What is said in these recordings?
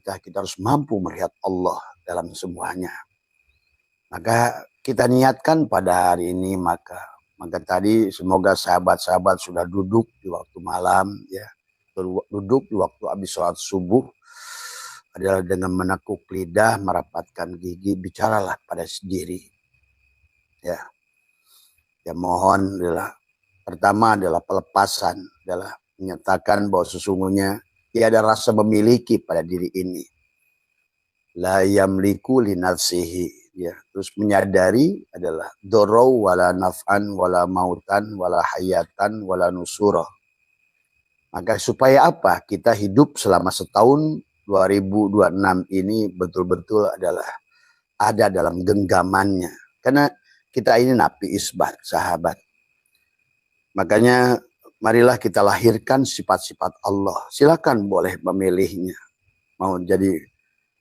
kita harus mampu melihat Allah dalam semuanya. Maka kita niatkan pada hari ini, maka tadi semoga sahabat-sahabat sudah duduk di waktu malam, ya, duduk di waktu habis sholat subuh, adalah dengan menekuk lidah, merapatkan gigi, bicaralah pada sendiri. Ya, ya mohon adalah pertama adalah pelepasan, adalah menyatakan bahwa sesungguhnya tiada rasa memiliki pada diri ini. La yamliku li nafsihi, ya. Terus menyadari adalah dorau wala naf'an wala mautan wala hayatan wala nusura. Maka supaya apa? Kita hidup selama setahun 2026 ini betul-betul adalah ada dalam genggamannya. Karena kita ini napi isbat, sahabat. Makanya marilah kita lahirkan sifat-sifat Allah. Silakan boleh memilihnya. Mau jadi,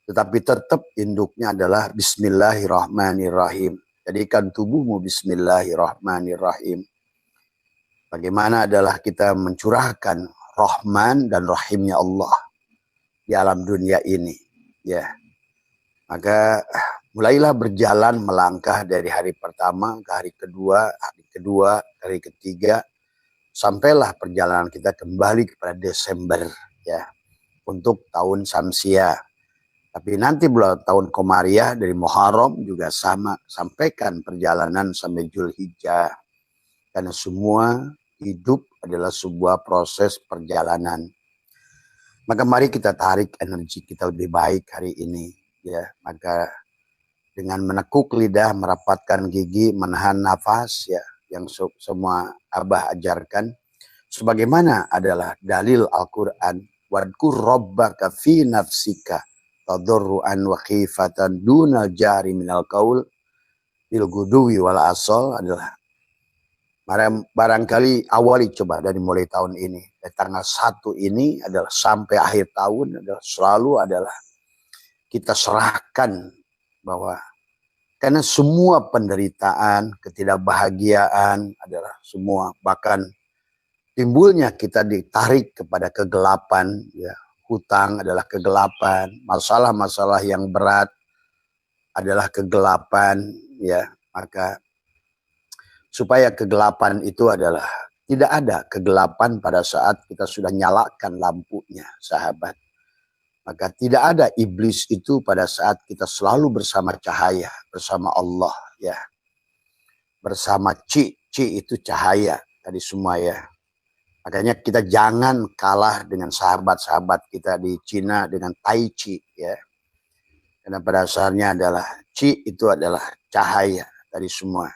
tetapi tetap induknya adalah Bismillahirrahmanirrahim. Jadikan tubuhmu Bismillahirrahmanirrahim. Bagaimana adalah kita mencurahkan Rahman dan Rahimnya Allah di alam dunia ini, ya. Maka mulailah berjalan melangkah dari hari pertama ke hari kedua, hari ketiga, sampailah perjalanan kita kembali kepada Desember, ya, untuk tahun Samsia. Tapi nanti bulan tahun Komariah dari Muharram juga sama, sampaikan perjalanan sampai Zulhijjah. Karena semua hidup adalah sebuah proses perjalanan. Maka mari kita tarik energi kita lebih baik hari ini, ya. Maka dengan menekuk lidah, merapatkan gigi, menahan nafas, ya, yang semua Abah ajarkan, sebagaimana adalah dalil Al-Quran, wadkur rabbaka fi nafsika tadarruan wa khifatan dunal jari minal qaul bil guduwi wal asal, adalah barangkali awali coba dari mulai tahun ini, dari tanggal 1 ini adalah sampai akhir tahun adalah selalu adalah kita serahkan bahwa karena semua penderitaan, ketidakbahagiaan adalah semua, bahkan timbulnya kita ditarik kepada kegelapan, ya. Hutang adalah kegelapan, masalah-masalah yang berat adalah kegelapan, ya. Maka supaya kegelapan itu adalah tidak ada kegelapan pada saat kita sudah nyalakan lampunya, sahabat. Maka tidak ada iblis itu pada saat kita selalu bersama cahaya, bersama Allah, ya. Bersama Ci itu cahaya tadi semua, ya. Makanya kita jangan kalah dengan sahabat-sahabat kita di Cina dengan Tai Chi, ya. Karena pada dasarnya adalah Ci itu adalah cahaya tadi semua.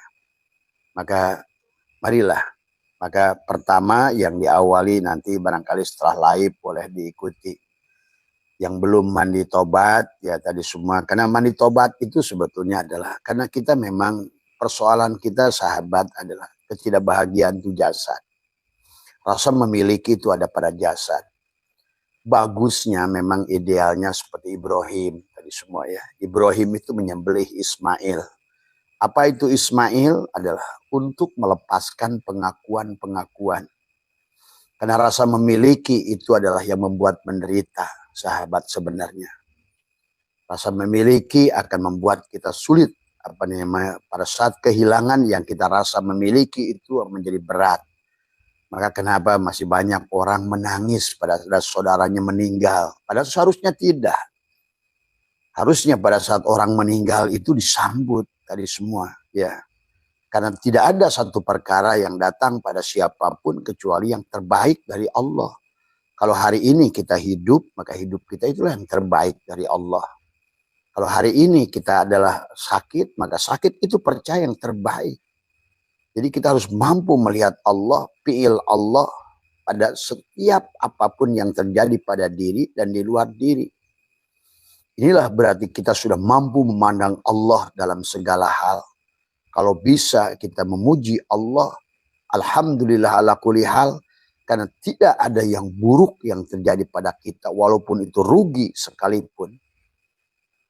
Maka marilah. Maka pertama yang diawali nanti barangkali setelah live boleh diikuti. Yang belum mandi tobat, ya tadi semua. Karena mandi tobat itu sebetulnya adalah karena kita memang persoalan kita, sahabat, adalah ketidakbahagiaan itu jasad. Rasa memiliki itu ada pada jasad. Bagusnya memang idealnya seperti Ibrahim tadi semua, ya. Ibrahim itu menyembelih Ismail. Apa itu Ismail? Adalah untuk melepaskan pengakuan-pengakuan. Karena rasa memiliki itu adalah yang membuat menderita, sahabat, sebenarnya. Rasa memiliki akan membuat kita sulit, pada saat kehilangan yang kita rasa memiliki itu menjadi berat. Maka kenapa masih banyak orang menangis pada saudaranya meninggal? Padahal seharusnya tidak. Harusnya pada saat orang meninggal itu disambut tadi semua, ya. Karena tidak ada satu perkara yang datang pada siapapun kecuali yang terbaik dari Allah. Kalau hari ini kita hidup, maka hidup kita itulah yang terbaik dari Allah. Kalau hari ini kita adalah sakit, maka sakit itu percaya yang terbaik. Jadi kita harus mampu melihat Allah, fi'il Allah pada setiap apapun yang terjadi pada diri dan di luar diri. Inilah berarti kita sudah mampu memandang Allah dalam segala hal. Kalau bisa kita memuji Allah, alhamdulillah ala kulli hal, karena tidak ada yang buruk yang terjadi pada kita, walaupun itu rugi sekalipun.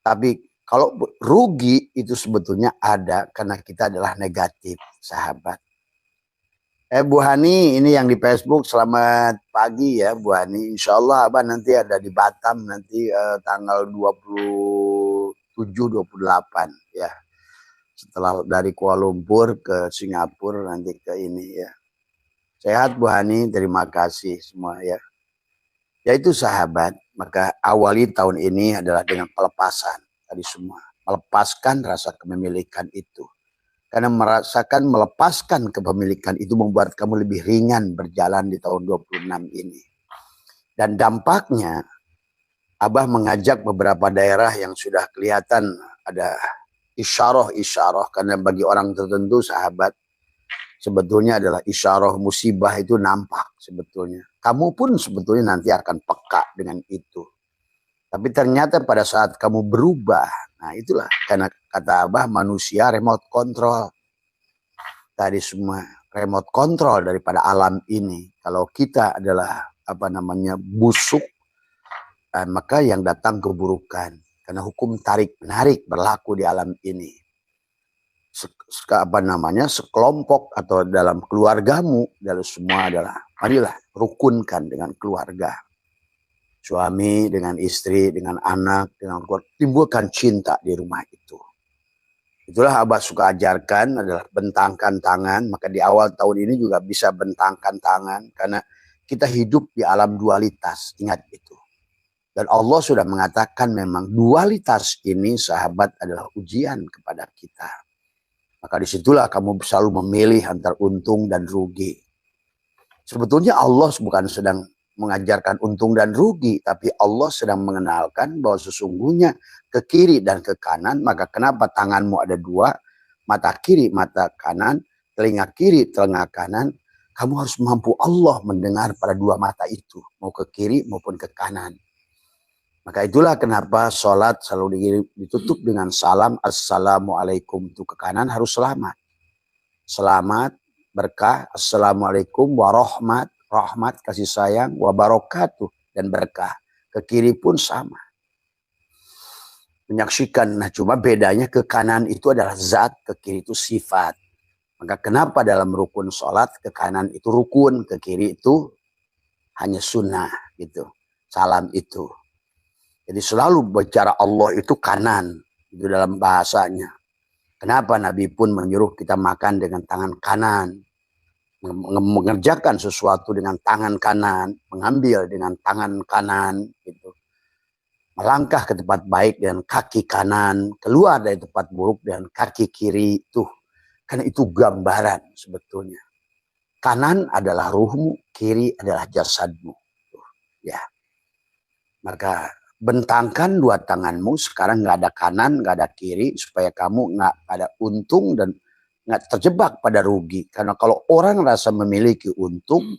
Tapi kalau rugi itu sebetulnya ada karena kita adalah negatif, sahabat. Bu Hani, ini yang di Facebook, selamat pagi ya Bu Hani. Insya Allah Abah nanti ada di Batam nanti tanggal 27-28 ya. Setelah dari Kuala Lumpur ke Singapura nanti ke ini ya. Sehat Bu Hani, terima kasih semua ya. Yaitu sahabat, maka awali tahun ini adalah dengan pelepasan tadi semua. Melepaskan rasa kepemilikan itu. Karena merasakan melepaskan kepemilikan itu membuat kamu lebih ringan berjalan di tahun 26 ini. Dan dampaknya, Abah mengajak beberapa daerah yang sudah kelihatan ada isyarah-isyarah. Karena bagi orang tertentu sahabat, sebetulnya adalah isyarah musibah itu nampak sebetulnya. Kamu pun sebetulnya nanti akan peka dengan itu. Tapi ternyata pada saat kamu berubah, nah itulah karena kata Abah manusia remote control. Tadi semua remote control daripada alam ini. Kalau kita adalah busuk, maka yang datang keburukan. Karena hukum tarik menarik berlaku di alam ini. Sekelompok atau dalam keluargamu, dalam semua adalah marilah rukunkan dengan keluarga. Suami dengan istri, dengan anak, dengan keluarga, timbulkan cinta di rumah itu. Itulah Abah suka ajarkan adalah bentangkan tangan. Maka di awal tahun ini juga bisa bentangkan tangan. Karena kita hidup di alam dualitas. Ingat itu. Dan Allah sudah mengatakan memang dualitas ini sahabat adalah ujian kepada kita. Maka disitulah kamu selalu memilih antara untung dan rugi. Sebetulnya Allah bukan sedang mengajarkan untung dan rugi, tapi Allah sedang mengenalkan bahwa sesungguhnya ke kiri dan ke kanan, maka kenapa tanganmu ada dua, mata kiri, mata kanan, telinga kiri, telinga kanan, kamu harus mampu Allah mendengar pada dua mata itu, mau ke kiri maupun ke kanan. Maka itulah kenapa sholat selalu ditutup dengan salam, assalamualaikum, itu ke kanan harus selamat. Selamat, berkah, assalamualaikum warahmat, rahmat, kasih sayang, wabarakatuh, dan berkah. Ke kiri pun sama. Menyaksikan, nah cuma bedanya ke kanan itu adalah zat, ke kiri itu sifat. Maka kenapa dalam rukun sholat ke kanan itu rukun, ke kiri itu hanya sunnah gitu. Salam itu. Jadi selalu bicara Allah itu kanan, itu dalam bahasanya. Kenapa Nabi pun menyuruh kita makan dengan tangan kanan. Mengerjakan sesuatu dengan tangan kanan, mengambil dengan tangan kanan, gitu. Melangkah ke tempat baik dengan kaki kanan, keluar dari tempat buruk dengan kaki kiri itu. Karena itu gambaran sebetulnya. Kanan adalah ruhmu, kiri adalah jasadmu. Ya, maka bentangkan dua tanganmu. Sekarang nggak ada kanan, nggak ada kiri, supaya kamu nggak ada untung dan nggak terjebak pada rugi. Karena kalau orang rasa memiliki untung,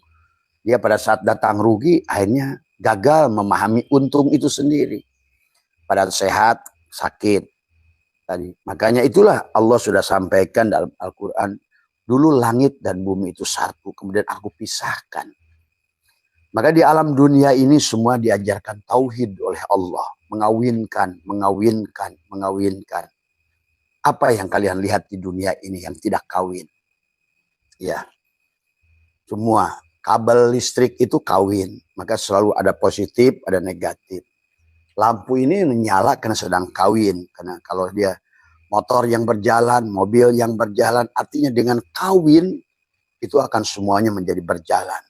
dia pada saat datang rugi akhirnya gagal memahami untung itu sendiri. Pada sehat, sakit tadi. Makanya itulah Allah sudah sampaikan dalam Al-Quran, dulu langit dan bumi itu satu, kemudian aku pisahkan. Maka di alam dunia ini semua diajarkan tauhid oleh Allah, mengawinkan, mengawinkan, mengawinkan. Apa yang kalian lihat di dunia ini yang tidak kawin? Ya, semua kabel listrik itu kawin. Maka selalu ada positif, ada negatif. Lampu ini menyala karena sedang kawin. Karena kalau dia motor yang berjalan, mobil yang berjalan, artinya dengan kawin itu akan semuanya menjadi berjalan.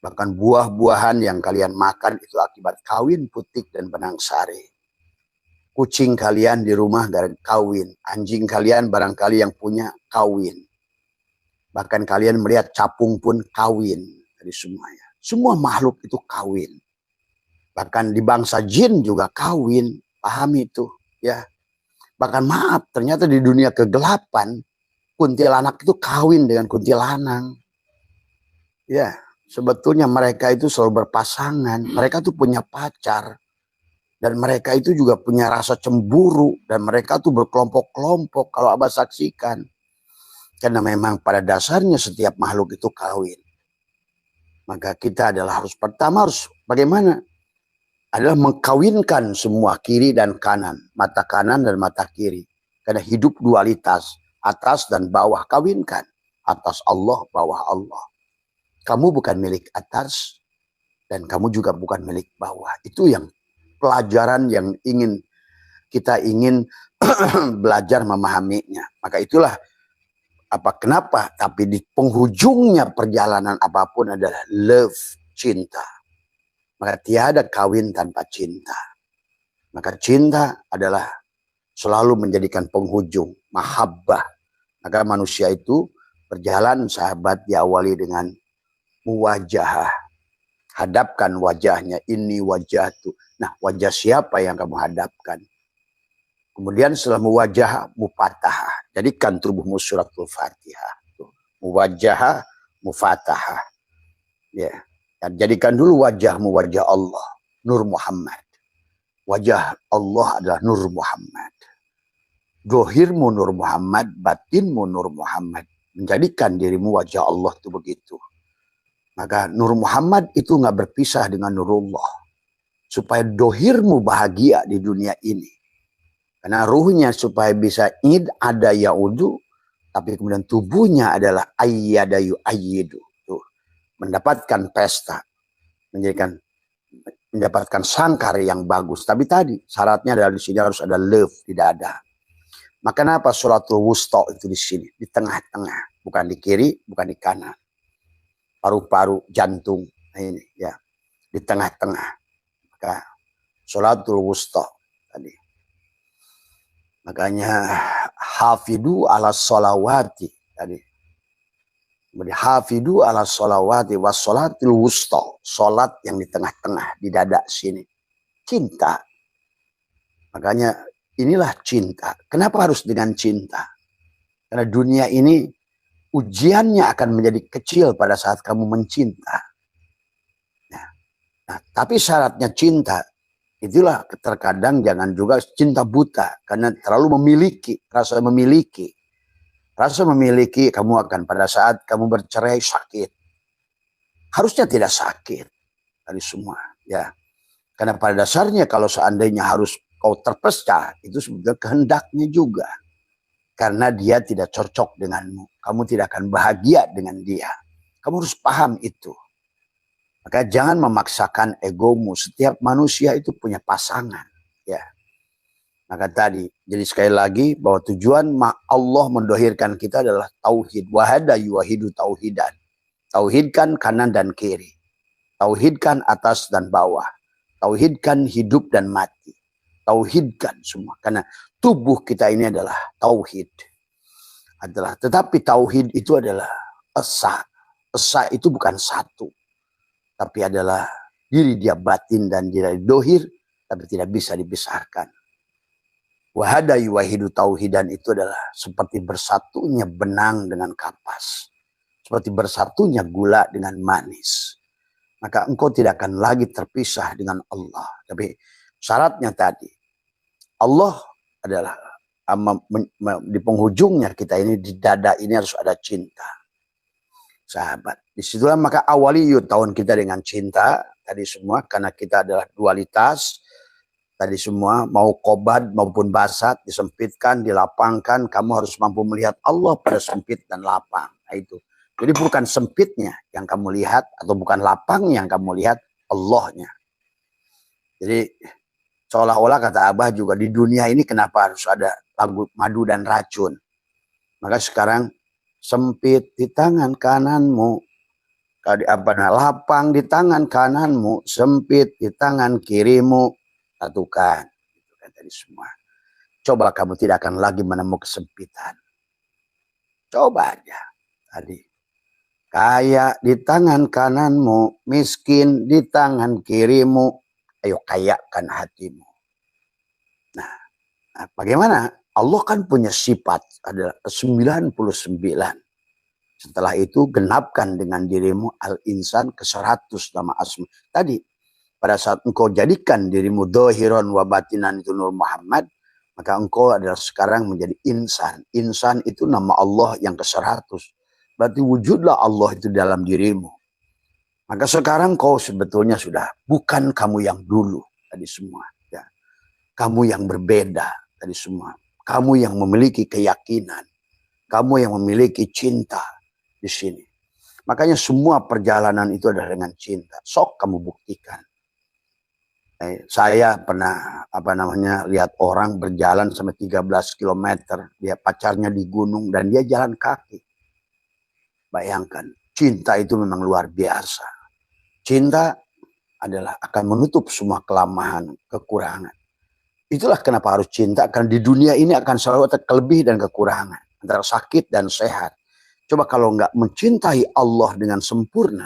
Bahkan buah-buahan yang kalian makan itu akibat kawin putik dan benang sari. Kucing kalian di rumah dari kawin. Anjing kalian barangkali yang punya kawin. Bahkan kalian melihat capung pun kawin. Dari semuanya. Semua makhluk itu kawin. Bahkan di bangsa jin juga kawin. Pahami itu. Ya. Bahkan maaf, ternyata di dunia kegelapan, kuntilanak itu kawin dengan kuntilanang. Ya, sebetulnya mereka itu selalu berpasangan. Mereka tuh punya pacar. Dan mereka itu juga punya rasa cemburu. Dan mereka tuh berkelompok-kelompok kalau Abah saksikan. Karena memang pada dasarnya setiap makhluk itu kawin. Maka kita adalah pertama harus bagaimana? Adalah mengkawinkan semua kiri dan kanan. Mata kanan dan mata kiri. Karena hidup dualitas. Atas dan bawah kawinkan. atas Allah, bawah Allah. Kamu bukan milik atas dan kamu juga bukan milik bawah. Itu yang pelajaran yang kita ingin belajar memahaminya. Maka itulah kenapa, tapi di penghujungnya perjalanan apapun adalah love, cinta. Maka tiada kawin tanpa cinta. Maka cinta adalah selalu menjadikan penghujung, mahabbah. Maka manusia itu berjalan sahabat diawali dengan muwajahah. Hadapkan wajahnya, ini wajah itu. Nah, wajah siapa yang kamu hadapkan? Kemudian setelah muwajahah, mufatahah. Jadikan tubuhmu suratul Fatihah. Muwajahah, mufatahah. Ya. Dan jadikan dulu wajahmu wajah Allah, Nur Muhammad. Wajah Allah adalah Nur Muhammad. Dohirmu Nur Muhammad, batinmu Nur Muhammad. Menjadikan dirimu wajah Allah itu begitu. Maka Nur Muhammad itu nggak berpisah dengan Nurullah. Supaya dohirmu bahagia di dunia ini. Karena ruhnya supaya bisa id ada yaudu. Tapi kemudian tubuhnya adalah ayyadayu ayyidu. Mendapatkan pesta. Mendapatkan sangkar yang bagus. Tapi tadi syaratnya adalah di sini harus ada love, tidak ada. Maka kenapa sholatul wusta itu di sini, di tengah-tengah, bukan di kiri, bukan di kanan. Paru-paru, jantung, nah ini ya, di tengah-tengah. Maka sholatul wusta tadi. Makanya hafidu ala sholawati tadi. Hafidu ala sholawati was sholatil wusta, sholat yang di tengah-tengah, di dada sini. Cinta. Makanya inilah cinta. Kenapa harus dengan cinta? Karena dunia ini ujiannya akan menjadi kecil pada saat kamu mencinta. Nah, tapi syaratnya cinta, itulah terkadang jangan juga cinta buta. Karena terlalu memiliki, rasa memiliki. Rasa memiliki kamu akan pada saat kamu bercerai sakit. Harusnya tidak sakit. Dari semua. Ya. Karena pada dasarnya kalau seandainya harus kau terpecah, itu sebetulnya kehendaknya juga. Karena dia tidak cocok denganmu. Kamu tidak akan bahagia dengan dia. Kamu harus paham itu. Maka jangan memaksakan egomu. Setiap manusia itu punya pasangan. Ya. Maka tadi, jadi sekali lagi bahwa tujuan Allah mendohirkan kita adalah tauhid. Wahada yuwahidu tauhidan. Tauhidkan kanan dan kiri. Tauhidkan atas dan bawah. Tauhidkan hidup dan mati. Tauhidkan semua. Karena tubuh kita ini adalah tauhid. Tetapi tauhid itu adalah esa. Esa itu bukan satu. Tapi adalah diri dia batin dan diri dohir. Tapi tidak bisa dibesarkan. Wahada yuwahidu tauhidan itu adalah seperti bersatunya benang dengan kapas. Seperti bersatunya gula dengan manis. Maka engkau tidak akan lagi terpisah dengan Allah. Tapi syaratnya tadi, Allah adalah di penghujungnya kita ini, di dada ini harus ada cinta. Sahabat. Disitulah maka awali tahun kita dengan cinta. Tadi semua karena kita adalah dualitas. Tadi semua mau qobat maupun basat, disempitkan, dilapangkan. Kamu harus mampu melihat Allah pada sempit dan lapang. Nah, itu. Jadi bukan sempitnya yang kamu lihat atau bukan lapang yang kamu lihat, Allahnya. Jadi seolah-olah kata Abah juga di dunia ini kenapa harus ada lagu madu dan racun. Maka sekarang sempit di tangan kananmu, lapang di tangan kananmu, sempit di tangan kirimu, satukan. Itu kan tadi semua. Coba kamu tidak akan lagi menemukan kesempitan. Coba aja tadi. Kaya di tangan kananmu, miskin di tangan kirimu. Ayo kayakan hatimu. Nah, bagaimana? Allah kan punya sifat adalah 99. Setelah itu genapkan dengan dirimu al-insan ke 100 nama asma. Tadi pada saat engkau jadikan dirimu dohiron wa batinan itu Nur Muhammad, maka engkau adalah sekarang menjadi insan. Insan itu nama Allah yang ke 100. Berarti wujudlah Allah itu dalam dirimu. Maka sekarang kau sebetulnya sudah bukan kamu yang dulu tadi semua. Ya. Kamu yang berbeda tadi semua. Kamu yang memiliki keyakinan. Kamu yang memiliki cinta. di sini. Makanya semua perjalanan itu adalah dengan cinta. Sok kamu buktikan. Saya pernah lihat orang berjalan sampai 13 km. Dia pacarnya di gunung dan dia jalan kaki. Bayangkan, cinta itu memang luar biasa. Cinta adalah akan menutup semua kelemahan, kekurangan. Itulah kenapa harus cinta, karena di dunia ini akan selalu ada kelebihan dan kekurangan, antara sakit dan sehat. Coba kalau nggak mencintai Allah dengan sempurna,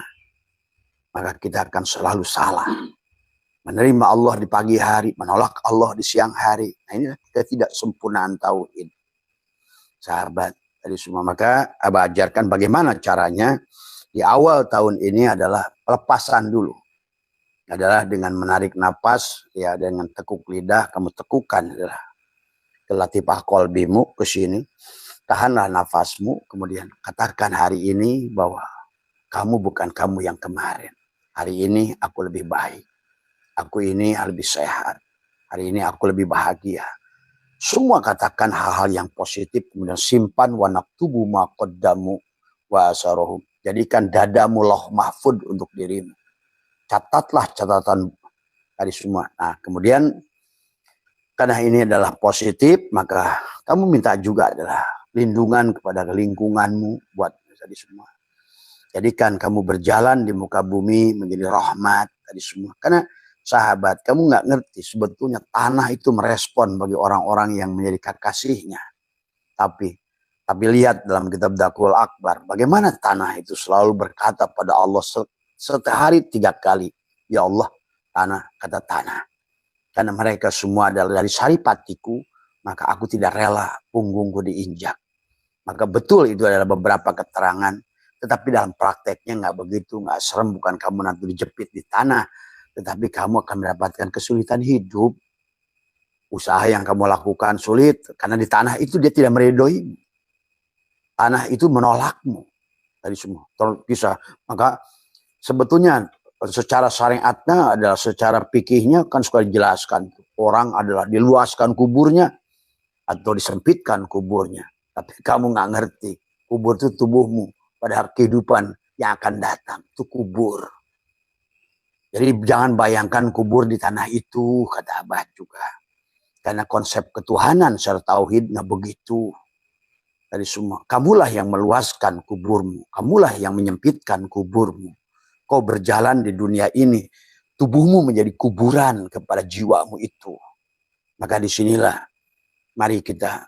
maka kita akan selalu salah. Menerima Allah di pagi hari, menolak Allah di siang hari. Nah, ini ketidaksempurnaan tauhid. Sahabat tadi semua, maka Abah ajarkan bagaimana caranya di awal tahun ini adalah pelepasan dulu. Adalah dengan menarik napas, ya, dengan tekuk lidah, kamu tekukan adalah ke latifah qalbimu, ke sini. Tahanlah nafasmu, kemudian katakan hari ini bahwa kamu bukan kamu yang kemarin. Hari ini aku lebih baik. Aku ini lebih sehat. Hari ini aku lebih bahagia. Semua katakan hal-hal yang positif, kemudian simpan wa naktubu ma qaddamu wa asarohum. Jadikan dadamu lauh mahfud untuk dirimu. Catatlah catatan tadi semua. Nah, kemudian karena ini adalah positif, maka kamu minta juga adalah lindungan kepada lingkunganmu buat tadi semua. Jadikan kamu berjalan di muka bumi menjadi rahmat tadi semua. Karena sahabat, kamu nggak ngerti sebetulnya tanah itu merespon bagi orang-orang yang menjadi kekasihnya. Tapi lihat dalam kitab Dakwul Akbar, bagaimana tanah itu selalu berkata pada Allah sehari 3 kali, ya Allah, tanah, kata tanah. Karena mereka semua adalah dari saripatiku, maka aku tidak rela punggungku diinjak. Maka betul itu adalah beberapa keterangan, tetapi dalam prakteknya nggak begitu, nggak serem. Bukan kamu nanti dijepit di tanah, tetapi kamu akan mendapatkan kesulitan hidup. Usaha yang kamu lakukan sulit, karena di tanah itu dia tidak meridhoi. Tanah itu menolakmu. Tadi semua, bisa. Maka sebetulnya secara syariatnya adalah secara fikihnya kan suka dijelaskan. Orang adalah diluaskan kuburnya atau disempitkan kuburnya. Tapi kamu nggak ngerti. Kubur itu tubuhmu. Padahal kehidupan yang akan datang itu kubur. Jadi jangan bayangkan kubur di tanah itu, kata Abah juga. Karena konsep ketuhanan secara tauhid nggak begitu. Tadi semua. Kamulah yang meluaskan kuburmu. Kamulah yang menyempitkan kuburmu. Kau berjalan di dunia ini, tubuhmu menjadi kuburan kepada jiwamu itu. Maka disinilah, mari kita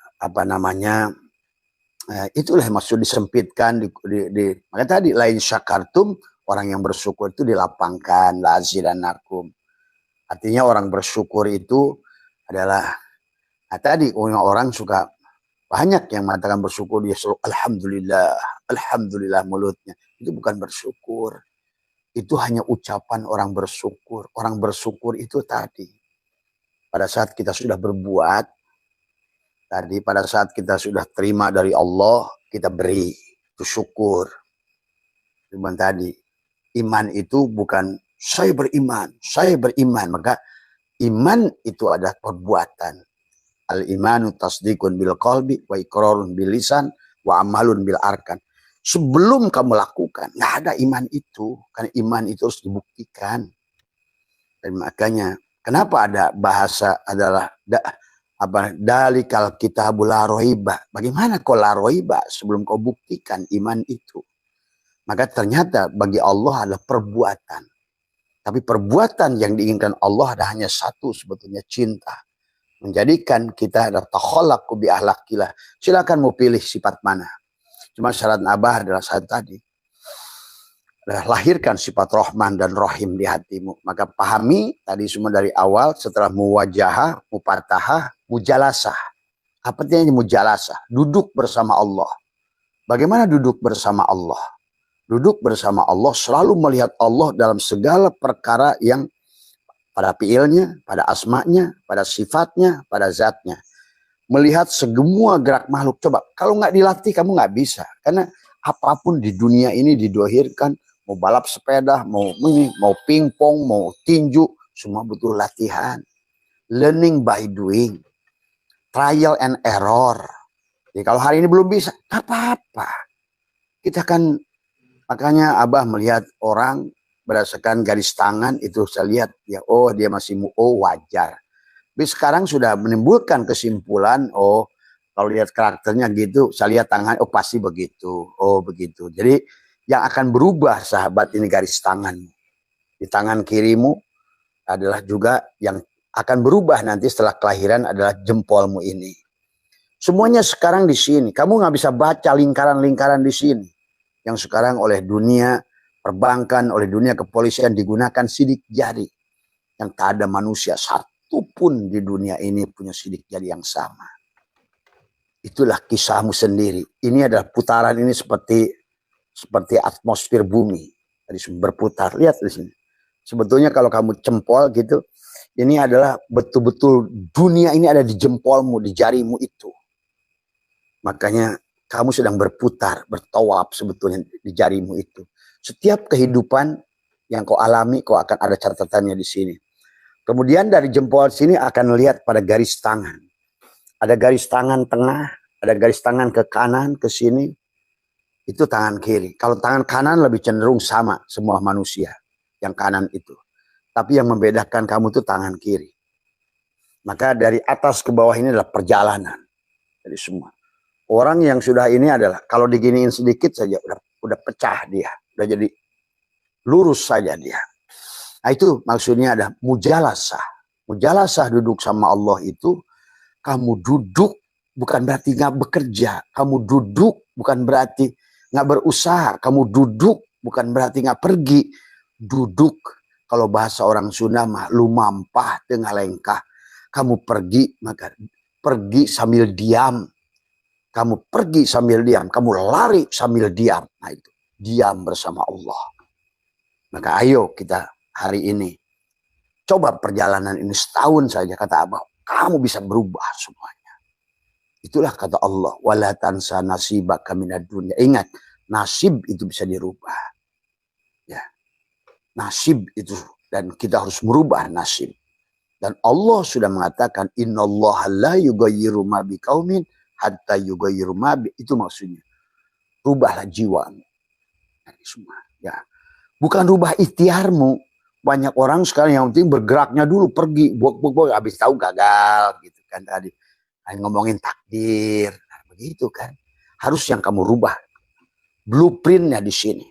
itulah maksud disempitkan. Maka tadi lain syakartum, orang yang bersyukur itu dilapangkan, lazidannakum. Artinya orang bersyukur itu adalah, tadi orang suka banyak yang mengatakan bersyukur, dia selalu alhamdulillah mulutnya. Itu bukan bersyukur. Itu hanya ucapan orang bersyukur. Orang bersyukur itu tadi, pada saat kita sudah berbuat, tadi pada saat kita sudah terima dari Allah, kita beri, itu syukur. Cuman tadi, iman itu bukan saya beriman. Maka iman itu adalah perbuatan. Al-imanu tasdikun bil qalbi wa iqrarun bil lisan wa amalun bil arkan. Sebelum kamu lakukan, nggak ada iman itu. Karena iman itu harus dibuktikan. Dan makanya, kenapa ada bahasa adalah dalikal kitabul la roiba. Bagaimana kau la roiba sebelum kau buktikan iman itu? Maka ternyata bagi Allah adalah perbuatan. Tapi perbuatan yang diinginkan Allah ada hanya satu, sebetulnya cinta. Menjadikan kita ada takhalaqu bi ahlakillah. Silakan mau pilih sifat mana. Cuma syarat Abah adalah saat tadi. Lahirkan sifat Rahman dan Rahim di hatimu. Maka pahami tadi semua dari awal, setelah muwajahah, mufatahah, mujalasah. Apa artinya mujalasah? Duduk bersama Allah. Bagaimana duduk bersama Allah? Duduk bersama Allah selalu melihat Allah dalam segala perkara yang pada fiilnya, pada asmanya, pada sifatnya, pada zatnya. Melihat semua gerak makhluk. Coba, kalau nggak dilatih kamu nggak bisa. Karena apapun di dunia ini didohirkan, mau balap sepeda, mau pingpong, mau tinju, semua butuh latihan. Learning by doing. Trial and error. Jadi kalau hari ini belum bisa, nggak apa-apa. Kita kan, makanya Abah melihat orang berdasarkan garis tangan itu saya lihat ya, oh dia masih oh wajar. Tapi sekarang sudah menimbulkan kesimpulan, oh kalau lihat karakternya gitu, saya lihat tangan, oh pasti begitu, oh begitu. Jadi yang akan berubah sahabat ini garis tangan. Di tangan kirimu adalah juga yang akan berubah nanti setelah kelahiran adalah jempolmu ini. Semuanya sekarang di sini. Kamu nggak bisa baca lingkaran-lingkaran di sini. Yang sekarang oleh dunia perbankan, oleh dunia kepolisian digunakan sidik jari. Yang tak ada manusia satu pun di dunia ini punya sidik jari yang sama. Itulah kisahmu sendiri. Ini adalah putaran ini seperti atmosfer bumi. Jadi berputar. Lihat di sini. Sebetulnya kalau kamu cempol gitu, ini adalah betul-betul dunia ini ada di jempolmu, di jarimu itu. Makanya kamu sedang berputar, bertawaf sebetulnya di jarimu itu. Setiap kehidupan yang kau alami, kau akan ada catatannya di sini. Kemudian dari jempol sini akan lihat pada garis tangan. Ada garis tangan tengah, ada garis tangan ke kanan, ke sini. Itu tangan kiri. Kalau tangan kanan lebih cenderung sama semua manusia. Yang kanan itu. Tapi yang membedakan kamu itu tangan kiri. Maka dari atas ke bawah ini adalah perjalanan. Dari semua. Orang yang sudah ini adalah kalau diginiin sedikit saja udah pecah dia, udah jadi lurus saja dia. Nah itu maksudnya ada mujalasah. Mujalasah duduk sama Allah itu kamu duduk bukan berarti nggak bekerja, kamu duduk bukan berarti nggak berusaha, kamu duduk bukan berarti nggak pergi. Duduk kalau bahasa orang Sunda mah lumampah tengah lengkah. Kamu pergi maka pergi sambil diam. Kamu pergi sambil diam, kamu lari sambil diam. Nah itu, diam bersama Allah. Maka ayo kita hari ini, coba perjalanan ini setahun saja, kata Abah, kamu bisa berubah semuanya. Itulah kata Allah, wala tansa nasibaka minad dunya. Ingat, nasib itu bisa dirubah. Ya. Nasib itu, dan kita harus merubah nasib. Dan Allah sudah mengatakan, innallaha la yughayyiru ma biqaumin hatta yughayyiru ma bi, itu maksudnya. Rubahlah jiwamu. Semua, ya. Bukan rubah ikhtiarmu. Banyak orang sekarang yang penting bergeraknya dulu, pergi, bok habis tahu gagal gitu kan tadi. Ngomongin takdir, nah, begitu kan. Harus yang kamu rubah. Blueprintnya di sini.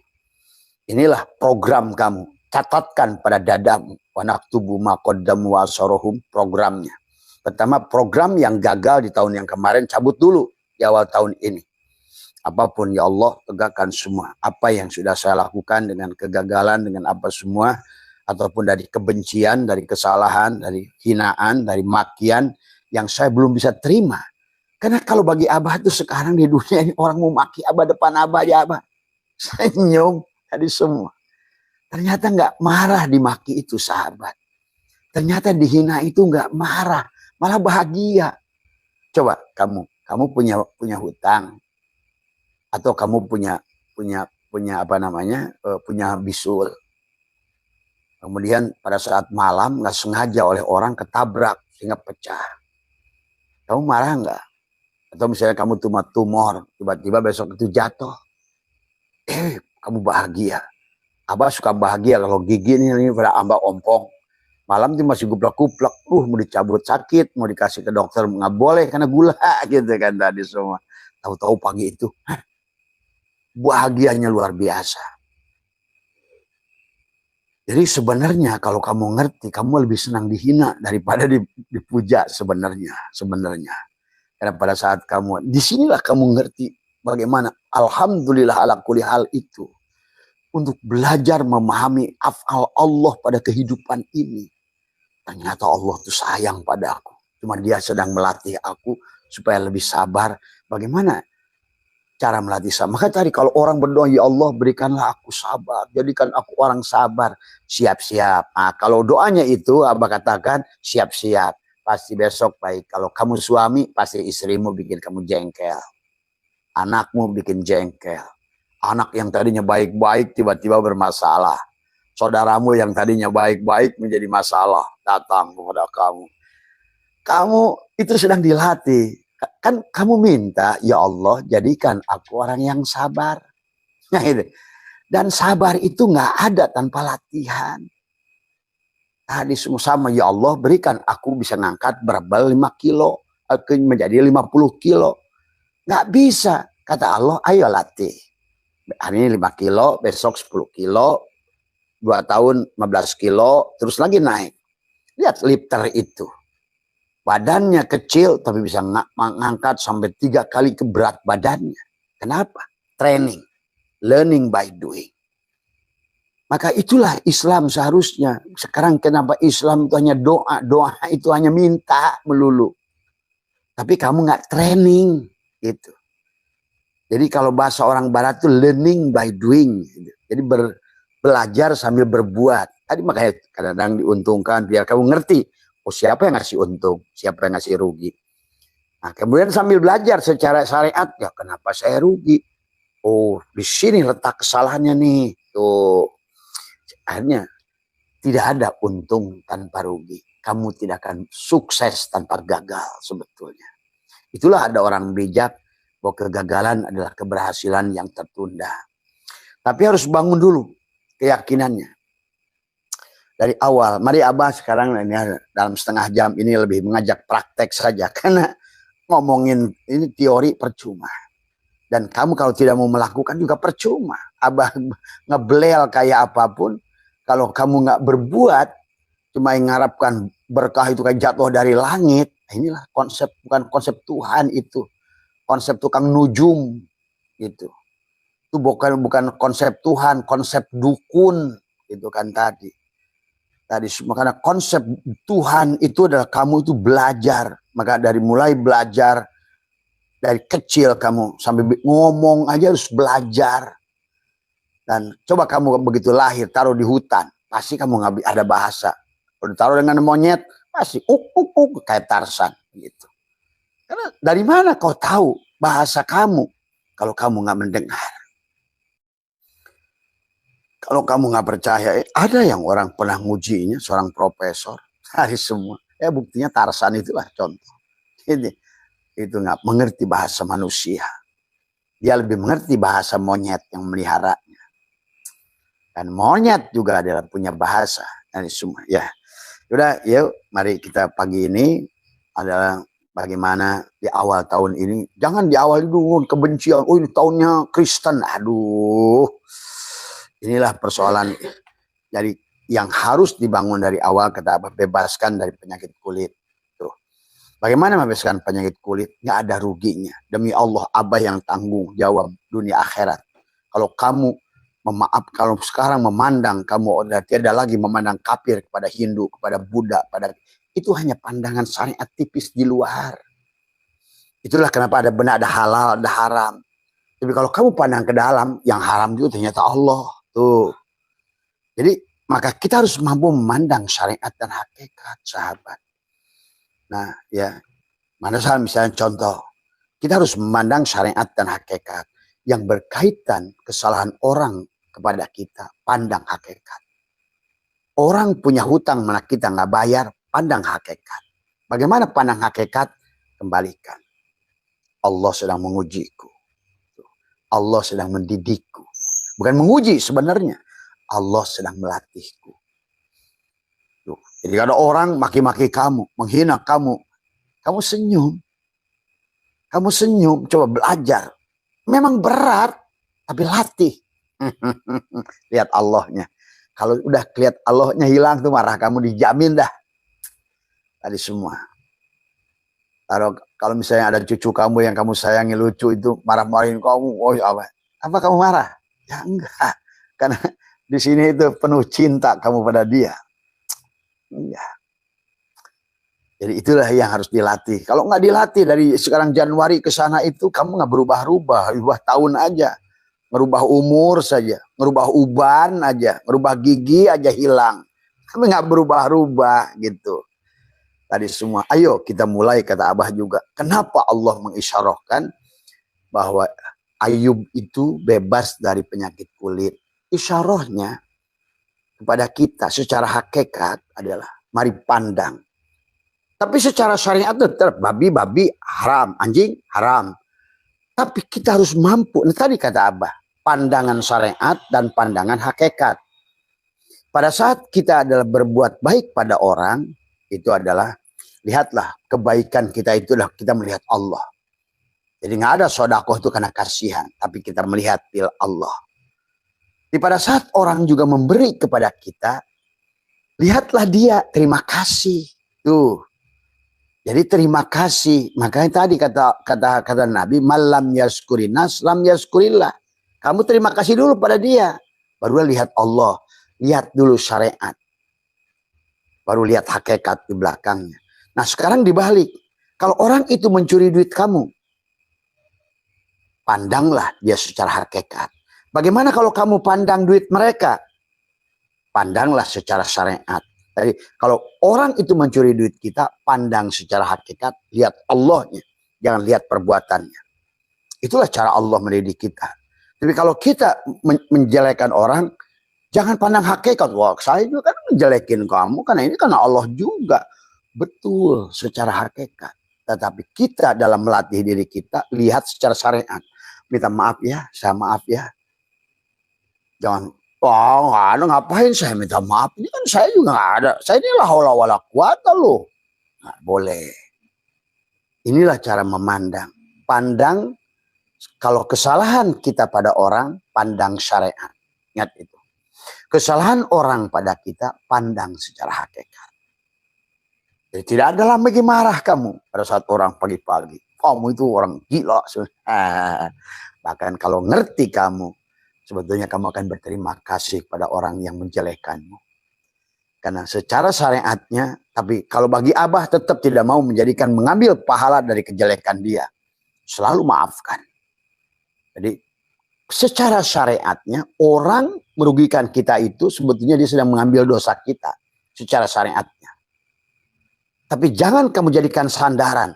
Inilah program kamu. Catatkan pada dadamu. Wa naktubu ma qaddamu wa asharuhum, programnya. Pertama, program yang gagal di tahun yang kemarin cabut dulu di awal tahun ini. Apapun ya Allah, tegakkan semua. Apa yang sudah saya lakukan dengan kegagalan, dengan apa semua, ataupun dari kebencian, dari kesalahan, dari hinaan, dari makian yang saya belum bisa terima. Karena kalau bagi Abah itu sekarang di dunia ini orang mau maki Abah depan Abah ya Abah. Senyum tadi semua. Ternyata nggak marah dimaki itu sahabat. Ternyata dihina itu nggak marah, malah bahagia. Coba kamu punya hutang atau kamu punya apa namanya, punya bisul. Kemudian pada saat malam nggak sengaja oleh orang ketabrak sehingga pecah. Kamu marah nggak? Atau misalnya kamu tumor, tiba-tiba besok itu jatuh. Kamu bahagia. Abah suka bahagia kalau gigi ini pada ambak ompong. Malam itu masih guplak-guplak, mau dicabut sakit, mau dikasih ke dokter, nggak boleh karena gula gitu kan tadi semua. Tahu-tahu pagi itu, bahagianya luar biasa. Jadi sebenarnya kalau kamu ngerti, kamu lebih senang dihina daripada dipuja sebenarnya. Karena pada saat kamu, disinilah kamu ngerti bagaimana alhamdulillah ala kulli hal itu. Untuk belajar memahami af'al Allah pada kehidupan ini. Ternyata Allah itu sayang pada aku. Cuma dia sedang melatih aku supaya lebih sabar. Bagaimana cara melatih sabar? Maka tadi kalau orang berdoa, ya Allah berikanlah aku sabar. Jadikan aku orang sabar. Siap-siap. Nah, kalau doanya itu Abah katakan siap-siap. Pasti besok baik. Kalau kamu suami, pasti istrimu bikin kamu jengkel. Anakmu bikin jengkel. Anak yang tadinya baik-baik tiba-tiba bermasalah. Saudaramu yang tadinya baik-baik menjadi masalah. Datang kepada kamu. Kamu itu sedang dilatih. Kan kamu minta, ya Allah jadikan aku orang yang sabar. Nah, itu. Dan sabar itu nggak ada tanpa latihan. Tadi semua sama, ya Allah berikan aku bisa ngangkat berbal 5 kilo menjadi 50 kilo. Nggak bisa. Kata Allah, ayo latih. Hari ini 5 kilo, besok 10 kilo, 2 tahun 15 kilo, terus lagi naik. Lihat lifter itu. Badannya kecil, tapi bisa mengangkat sampai 3 kali ke berat badannya. Kenapa? Training. Learning by doing. Maka itulah Islam seharusnya. Sekarang kenapa Islam itu hanya doa. Doa itu hanya minta melulu. Tapi kamu nggak training. Gitu. Jadi kalau bahasa orang barat itu learning by doing. Gitu. Jadi belajar sambil berbuat. Tadi makanya kadang-kadang diuntungkan biar kamu ngerti. Oh, siapa yang ngasih untung, siapa yang ngasih rugi. Nah, kemudian sambil belajar secara syariat, ya kenapa saya rugi? Oh, di sini letak kesalahannya nih. Tuh. Akhirnya tidak ada untung tanpa rugi. Kamu tidak akan sukses tanpa gagal sebetulnya. Itulah ada orang bijak bahwa kegagalan adalah keberhasilan yang tertunda. Tapi harus bangun dulu keyakinannya. Dari awal, mari Abah sekarang ini dalam setengah jam ini lebih mengajak praktek saja. Karena ngomongin ini teori percuma. Dan kamu kalau tidak mau melakukan juga percuma. Abah ngebelel kayak apapun. Kalau kamu nggak berbuat, cuma mengharapkan berkah itu kayak jatuh dari langit. Inilah konsep, bukan konsep Tuhan itu. Konsep tukang nujum. Gitu. Itu bukan konsep Tuhan, konsep dukun. Itu kan tadi. Tadi semua karena konsep Tuhan itu adalah kamu itu belajar. Maka dari mulai belajar, dari kecil kamu sampai ngomong aja harus belajar. Dan coba kamu begitu lahir taruh di hutan, pasti kamu nggak ada bahasa. Kalau taruh dengan monyet, pasti kayak Tarsan gitu. Karena dari mana kau tahu bahasa kamu kalau kamu nggak mendengar? Kalau kamu nggak percaya, ada yang orang pernah ngujinya, seorang profesor, hari semua. Ya buktinya Tarsan itulah contoh. Ini. Itu nggak mengerti bahasa manusia. Dia lebih mengerti bahasa monyet yang meliharanya. Dan monyet juga adalah punya bahasa. Dan semua. Ya, udah, yuk, mari kita pagi ini adalah bagaimana di awal tahun ini. Jangan di awal dulu kebencian. Oh, ini tahunnya Kristen. Aduh, inilah persoalan. Jadi yang harus dibangun dari awal kita bebaskan dari penyakit kulit. Bagaimana membebaskan penyakit kulit? Nggak ada ruginya. Demi Allah, Abah yang tanggung jawab dunia akhirat. Kalau kamu kalau sekarang memandang, kamu udah tidak lagi memandang kafir kepada Hindu, kepada Buddha, itu hanya pandangan syariat tipis di luar. Itulah kenapa ada benar, ada halal, ada haram. Tapi kalau kamu pandang ke dalam, yang haram juga ternyata Allah. Tuh. Jadi, maka kita harus mampu memandang syariat dan hakikat, sahabat. Nah, ya, mana salah misalnya contoh, kita harus memandang syariat dan hakikat yang berkaitan kesalahan orang kepada kita, pandang hakikat. Orang punya hutang mana kita nggak bayar, pandang hakikat. Bagaimana pandang hakikat? Kembalikan. Allah sedang mengujiku. Allah sedang mendidikku. Bukan menguji sebenarnya. Allah sedang melatihku. Jadi ada orang maki-maki kamu, menghina kamu, kamu senyum. Kamu senyum, coba belajar. Memang berat, tapi latih. Lihat Allahnya. Kalau udah lihat Allahnya hilang tuh marah kamu dijamin dah. Tadi semua. Kalau misalnya ada cucu kamu yang kamu sayangi lucu itu marah-marahin kamu, oh apa kamu marah? Ya enggak. Karena di sini itu penuh cinta kamu pada dia. Iya. Jadi itulah yang harus dilatih. Kalau nggak dilatih dari sekarang Januari ke sana itu kamu nggak berubah-ubah tahun aja, ngerubah umur saja, ngerubah uban aja, ngerubah gigi aja hilang. Kamu nggak berubah-ubah gitu. Tadi semua, ayo kita mulai kata Abah juga. Kenapa Allah mengisyarahkan bahwa Ayub itu bebas dari penyakit kulit? Isyarahnya kepada kita secara hakikat adalah mari pandang. Tapi secara syariat tetap babi haram, anjing haram. Tapi kita harus mampu. Nah, tadi kata Abah, pandangan syariat dan pandangan hakikat. Pada saat kita adalah berbuat baik pada orang, itu adalah, lihatlah, kebaikan kita itu adalah kita melihat Allah. Jadi nggak ada sodakoh itu karena kasihan, tapi kita melihat Allah. Di pada saat orang juga memberi kepada kita, lihatlah dia, terima kasih. Tuh. Jadi terima kasih. Makanya tadi kata Nabi, malam yaskurinas, lam yaskurillah. Kamu terima kasih dulu pada dia. Baru lihat Allah. Lihat dulu syariat. Baru lihat hakikat di belakangnya. Nah sekarang dibalik. Kalau orang itu mencuri duit kamu, pandanglah dia secara hakikat. Bagaimana kalau kamu pandang duit mereka? Pandanglah secara syariat. Jadi kalau orang itu mencuri duit kita, pandang secara hakikat, lihat Allahnya, jangan lihat perbuatannya. Itulah cara Allah mendidik kita. Tapi kalau kita menjelekan orang, jangan pandang hakikat. Wah, saya juga kan menjelekin kamu karena ini karena Allah juga. Betul secara hakikat. Tetapi kita dalam melatih diri kita, lihat secara syariat. Minta maaf ya, saya maaf ya. Jangan, oh nggak ada, ngapain saya minta maaf? Ini kan saya juga nggak ada. Saya ini la haula wala quwata loh. Nggak boleh. Inilah cara memandang. Pandang, kalau kesalahan kita pada orang, pandang syariat. Ingat itu. Kesalahan orang pada kita, pandang secara hakikat. Jadi tidak ada lagi marah kamu pada saat orang pagi-pagi. Kamu itu orang gila. Bahkan kalau ngerti kamu, sebetulnya kamu akan berterima kasih pada orang yang menjelekkanmu. Karena secara syariatnya, tapi kalau bagi Abah tetap tidak mau mengambil pahala dari kejelekan dia. Selalu maafkan. Jadi secara syariatnya, orang merugikan kita itu sebetulnya dia sedang mengambil dosa kita. Secara syariatnya. Tapi jangan kamu jadikan sandaran.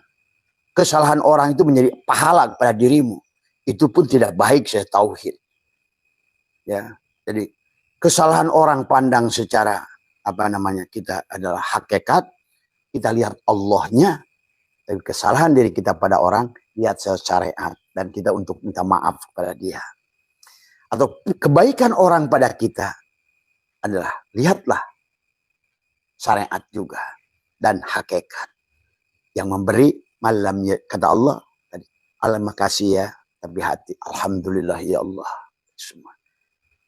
Kesalahan orang itu menjadi pahala kepada dirimu. Itu pun tidak baik saya tauhid. Ya, jadi kesalahan orang pandang secara kita adalah hakikat, kita lihat Allahnya, tapi kesalahan diri kita pada orang lihat secara syariat dan kita untuk minta maaf kepada dia. Atau kebaikan orang pada kita adalah lihatlah syariat juga dan hakikat. Yang memberi malam ya, kata Allah tadi, Allah makasih ya, tapi hati alhamdulillah ya Allah semua.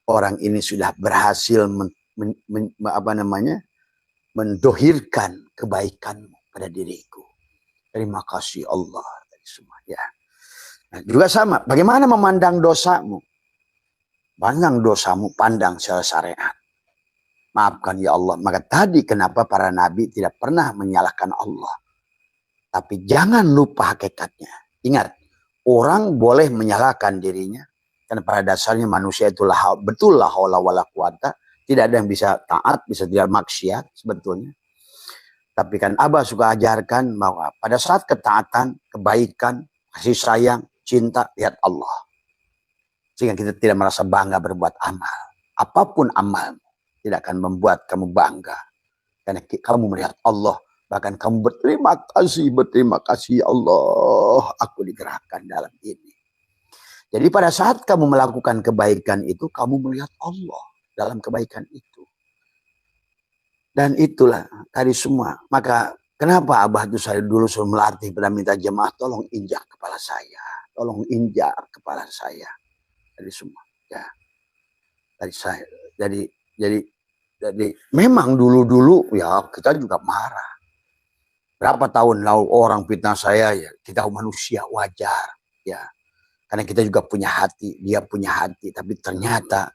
Orang ini sudah berhasil mendohirkan kebaikanmu pada diriku. Terima kasih Allah. Semua, ya. Nah, juga sama. Bagaimana memandang dosamu? Pandang dosamu, pandang secara syariat. Maafkan ya Allah. Maka tadi kenapa para nabi tidak pernah menyalahkan Allah. Tapi jangan lupa hakikatnya. Ingat, orang boleh menyalahkan dirinya. Karena pada dasarnya manusia itulah betul la haula wala quwata. Tidak ada yang bisa taat, bisa tidak maksiat sebetulnya. Tapi kan Abah suka ajarkan bahwa pada saat ketaatan, kebaikan, kasih sayang, cinta, lihat Allah. Sehingga kita tidak merasa bangga berbuat amal. Apapun amalmu tidak akan membuat kamu bangga. Karena kamu melihat Allah. Bahkan kamu berterima kasih Allah. Aku digerakkan dalam ini. Jadi pada saat kamu melakukan kebaikan itu, kamu melihat Allah dalam kebaikan itu. Dan itulah tadi semua. Maka kenapa Abah itu saya dulu suruh melatih pada minta jemaah, tolong injak kepala saya. Tolong injak kepala saya. Tadi semua. Ya. Tadi saya. Jadi memang dulu ya kita juga marah. Berapa tahun lalu orang fitnah saya, ya kita manusia wajar. Ya. Karena kita juga punya hati, dia punya hati. Tapi ternyata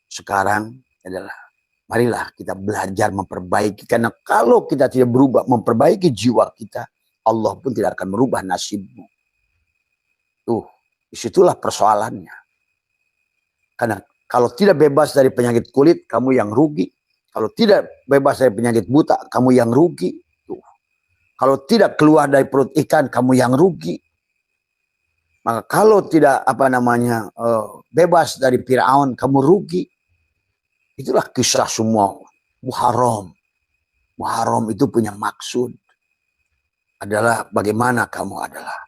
sekarang adalah marilah kita belajar memperbaiki. Karena kalau kita tidak berubah memperbaiki jiwa kita, Allah pun tidak akan merubah nasibmu. Tuh, disitulah persoalannya. Karena kalau tidak bebas dari penyakit kulit, kamu yang rugi. Kalau tidak bebas dari penyakit buta, kamu yang rugi. Tuh. Kalau tidak keluar dari perut ikan, kamu yang rugi. Maka kalau tidak bebas dari Firaun, kamu rugi. Itulah kisah semua Muharram. Muharram itu punya maksud adalah bagaimana kamu adalah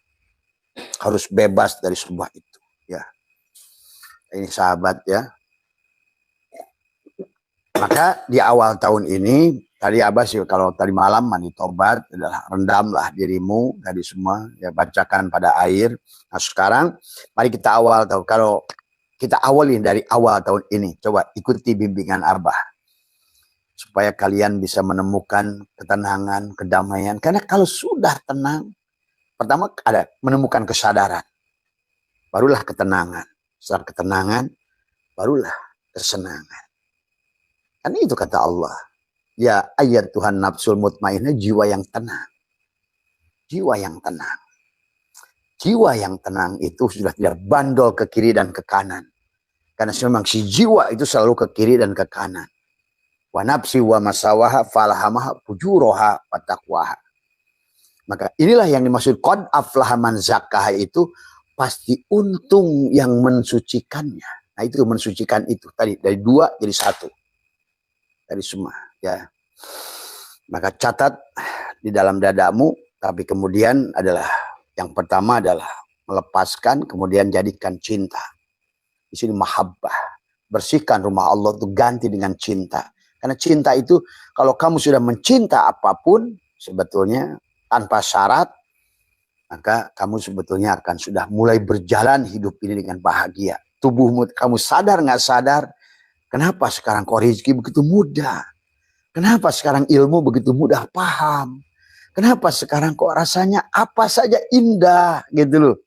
harus bebas dari semua itu. Ya, Ini sahabat ya. Maka di awal tahun ini, tadi Abah sih kalau tadi malam mandi tobat adalah rendamlah dirimu dari semua, ya bacakan pada air. Nah sekarang mari kita awal tahun. Kalau kita awali dari awal tahun ini, coba ikuti bimbingan Abah supaya kalian bisa menemukan ketenangan, kedamaian. Karena kalau sudah tenang, pertama ada menemukan kesadaran, barulah ketenangan. Setelah ketenangan, barulah kesenangan. Kan itu kata Allah. Ya ayat Tuhan nafsul mutmainnah, jiwa yang tenang. Jiwa yang tenang. Jiwa yang tenang itu sudah tidak bandol ke kiri dan ke kanan. Karena memang si jiwa itu selalu ke kiri dan ke kanan. Wa nafsi wa masawaha falahamaha fujuroha wa taqwaha. Maka inilah yang dimaksud qad aflaha man zakkaha, itu pasti untung yang mensucikannya. Nah itu mensucikan itu tadi dari 2 jadi 1. Dari semua ya. Maka catat di dalam dadamu, tapi kemudian adalah yang pertama adalah melepaskan, kemudian jadikan cinta. Di sini mahabbah. Bersihkan rumah Allah itu ganti dengan cinta. Karena cinta itu kalau kamu sudah mencinta apapun sebetulnya tanpa syarat, maka kamu sebetulnya akan sudah mulai berjalan hidup ini dengan bahagia. Tubuhmu kamu sadar nggak sadar, kenapa sekarang kok rezeki begitu mudah? Kenapa sekarang ilmu begitu mudah paham? Kenapa sekarang kok rasanya apa saja indah gitu loh.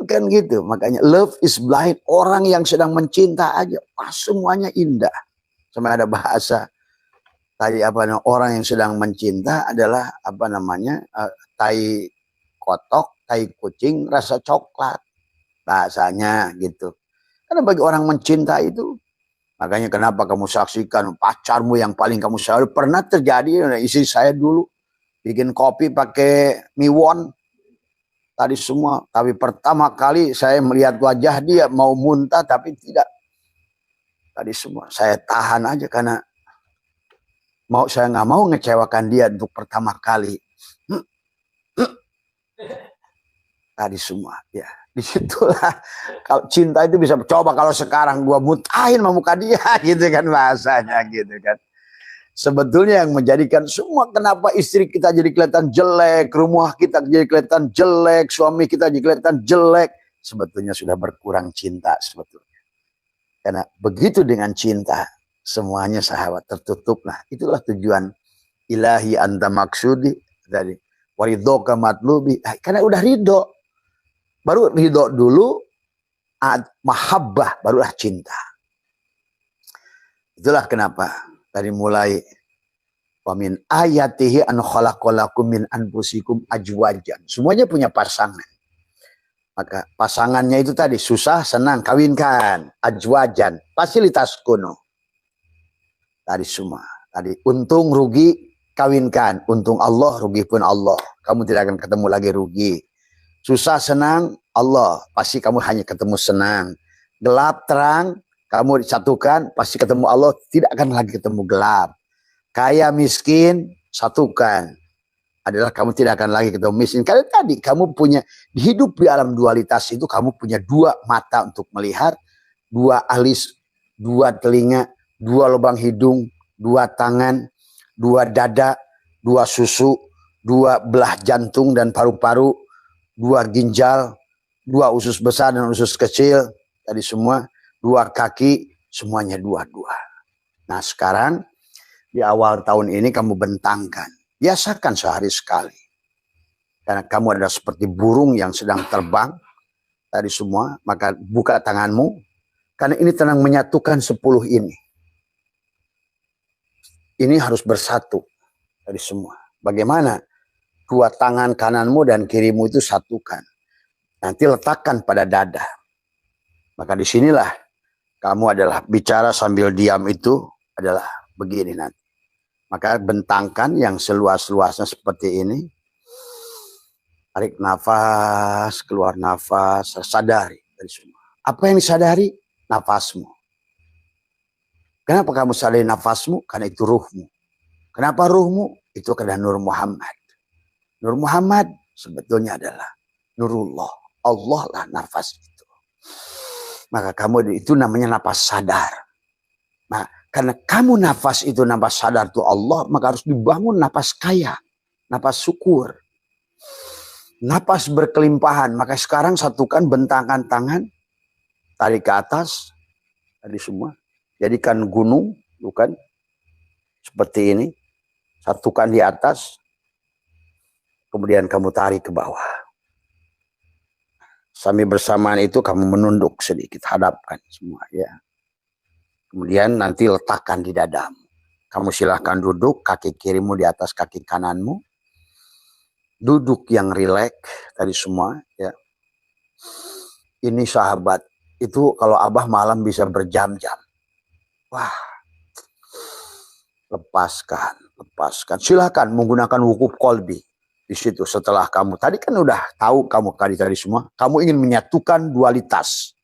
Kan gitu. Makanya love is blind. Orang yang sedang mencinta aja, semuanya indah. Sampai ada bahasa tadi orang yang sedang mencinta adalah tai kotok, tai kucing rasa coklat. Bahasanya gitu. Karena bagi orang mencinta itu, makanya kenapa kamu saksikan pacarmu yang paling kamu sayang. Pernah terjadi, istri saya dulu bikin kopi pakai miwon tadi semua. Tapi pertama kali saya melihat wajah dia mau muntah, tapi tidak. Tadi semua saya tahan aja karena saya nggak mau ngecewakan dia untuk pertama kali. Tadi semua ya. Disitulah kalau cinta itu bisa coba kalau sekarang gua mutahin sama muka dia gitu kan bahasanya gitu kan. Sebetulnya yang menjadikan semua kenapa istri kita jadi kelihatan jelek, rumah kita jadi kelihatan jelek, suami kita jadi kelihatan jelek, sebetulnya sudah berkurang cinta sebetulnya. Karena begitu dengan cinta semuanya sahabat tertutup. Nah itulah tujuan ilahi anta maksudi dari waridhoka matlubi. Karena udah ridho. Baru ridho dulu, mahabbah, barulah cinta. Itulah kenapa dari mulai wa min ayatihi an khalaqalakum min anfusikum ajwajan. Semuanya punya pasangan. Maka pasangannya itu tadi susah, senang, kawinkan. Ajwajan, fasilitas kuno. Tadi semua. Tadi untung, rugi, kawinkan. Untung Allah, rugi pun Allah. Kamu tidak akan ketemu lagi rugi. Susah senang Allah, pasti kamu hanya ketemu senang. Gelap terang, kamu disatukan, pasti ketemu Allah, tidak akan lagi ketemu gelap. Kaya miskin, satukan. Adalah kamu tidak akan lagi ketemu miskin. Karena tadi kamu punya, hidup di alam dualitas itu kamu punya 2 mata untuk melihat, 2 alis, 2 telinga, 2 lubang hidung, 2 tangan, 2 dada, 2 susu, 2 belah jantung dan paru-paru, 2 ginjal, 2 usus besar dan usus kecil, tadi semua, 2 kaki, semuanya 2. Nah sekarang di awal tahun ini kamu bentangkan, biasakan sehari sekali. Karena kamu adalah seperti burung yang sedang terbang, tadi semua, maka buka tanganmu, karena ini tenang menyatukan 10 ini. Ini harus bersatu, tadi semua. Bagaimana? 2 tangan kananmu dan kirimu itu satukan. Nanti letakkan pada dada. Maka disinilah kamu adalah bicara sambil diam itu adalah begini nanti. Maka bentangkan yang seluas-luasnya seperti ini. Tarik nafas, keluar nafas, sadari dari semua. Apa yang disadari? Nafasmu. Kenapa kamu sadari nafasmu? Karena itu ruhmu. Kenapa ruhmu? Itu karena Nur Muhammad. Nur Muhammad sebetulnya adalah Nurullah. Allah lah nafas itu. Maka kamu itu namanya nafas sadar. Nah, karena kamu nafas itu nafas sadar tuh Allah, maka harus dibangun nafas kaya, nafas syukur, nafas berkelimpahan. Maka sekarang satukan, bentangkan tangan, tarik ke atas, tadi semua. Jadikan gunung, bukan seperti ini. Satukan di atas, kemudian kamu tarik ke bawah. Sambil bersamaan itu kamu menunduk sedikit, hadapkan semua ya. Kemudian nanti letakkan di dadamu. Kamu silahkan duduk, kaki kirimu di atas kaki kananmu. Duduk yang rileks tadi semua ya. Ini sahabat, itu kalau Abah malam bisa berjam-jam. Wah, lepaskan. Silahkan menggunakan wukuf kolbi. Di situ setelah kamu, tadi kan udah tahu kamu tadi semua. Kamu ingin menyatukan dualitas.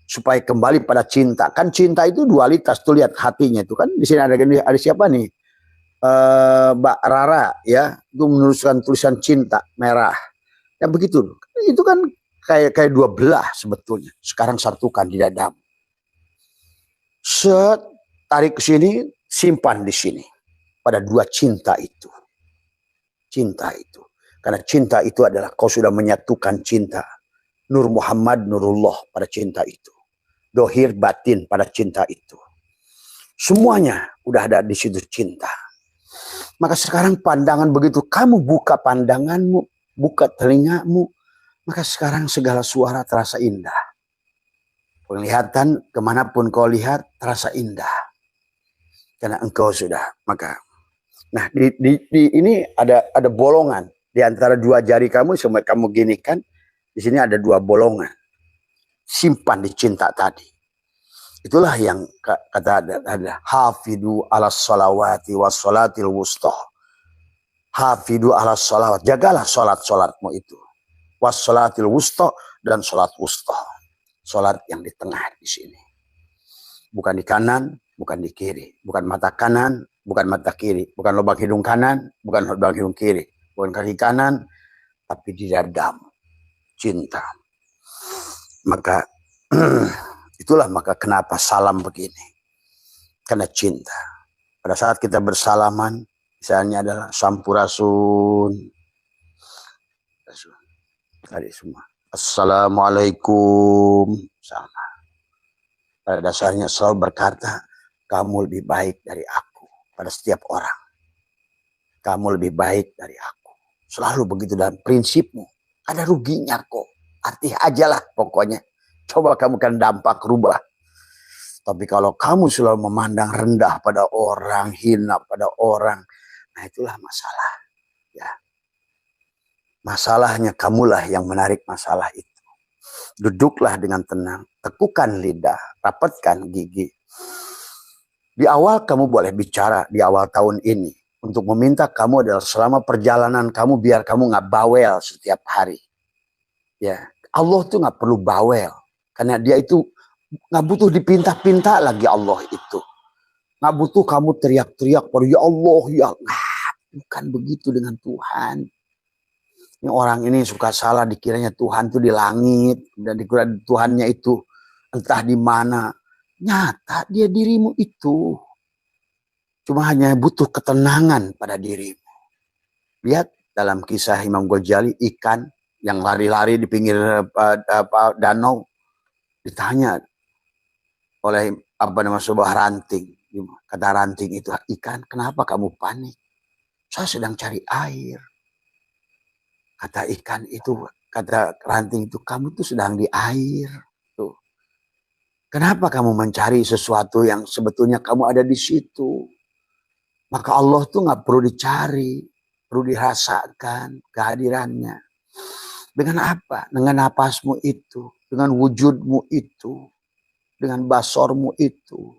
Supaya kembali pada cinta. Kan cinta itu dualitas, tuh lihat hatinya itu kan. Di sini ada siapa nih? Mbak Rara ya, itu menuliskan tulisan cinta merah. Ya begitu. Itu kan kayak dua belah sebetulnya. Sekarang satukan di dadamu. Tarik ke sini, simpan di sini. Pada dua cinta itu. Cinta itu. Karena cinta itu adalah kau sudah menyatukan cinta. Nur Muhammad, Nurullah pada cinta itu. Dohir batin pada cinta itu. Semuanya udah ada di situ cinta. Maka sekarang pandangan begitu. Kamu buka pandanganmu, buka telingamu. Maka sekarang segala suara terasa indah. Penglihatan kemanapun kau lihat terasa indah. Karena engkau sudah. Maka, nah di ini ada bolongan. Di antara dua jari kamu, semua kamu ginikan. Di sini ada dua bolongan. Simpan di cinta tadi. Itulah yang kata ada hafidu ala salawati was salatil wusta. Hafidu ala salawat. Jagalah salat-salatmu itu. Was salatil wusta dan salat wusta. Salat yang di tengah di sini. Bukan di kanan, bukan di kiri. Bukan mata kanan, bukan mata kiri. Bukan lubang hidung kanan, bukan lubang hidung kiri. Bukan kaki kanan, tapi di dadamu. Cinta. Maka itulah maka kenapa salam begini. Karena cinta. Pada saat kita bersalaman, misalnya adalah sampurasun. Tadi semua. Assalamualaikum. Sama. Pada dasarnya selalu berkata, kamu lebih baik dari aku. Pada setiap orang. Kamu lebih baik dari aku. Selalu begitu dalam prinsipmu. Ada ruginya kok. Arti aja lah pokoknya. Coba kamu kan dampak rubah. Tapi kalau kamu selalu memandang rendah pada orang, hina pada orang, nah itulah masalah. Ya. Masalahnya kamulah yang menarik masalah itu. Duduklah dengan tenang, tekukan lidah, rapatkan gigi. Di awal kamu boleh bicara di awal tahun ini. Untuk meminta kamu adalah selama perjalanan kamu biar kamu nggak bawel setiap hari. Ya, Allah tuh nggak perlu bawel. Karena dia itu nggak butuh dipinta-pinta lagi Allah itu. Nggak butuh kamu teriak-teriak pada ya Allah ya. Nah, bukan begitu dengan Tuhan. Ini orang ini suka salah dikiranya Tuhan tuh di langit. Dan dikira Tuhannya itu entah di mana. Nyata dia dirimu itu. Cuma hanya butuh ketenangan pada dirimu. Lihat dalam kisah Imam Ghazali, ikan yang lari-lari di pinggir danau. Ditanya oleh sebuah ranting. Kata ranting itu, ikan kenapa kamu panik? Saya sedang cari air. Kata ikan itu, kata ranting itu, kamu tuh sedang di air. Tuh. Kenapa kamu mencari sesuatu yang sebetulnya kamu ada di situ? Maka Allah tuh nggak perlu dicari, perlu dirasakan kehadirannya. Dengan apa? Dengan napasmu itu, dengan wujudmu itu, dengan basormu itu,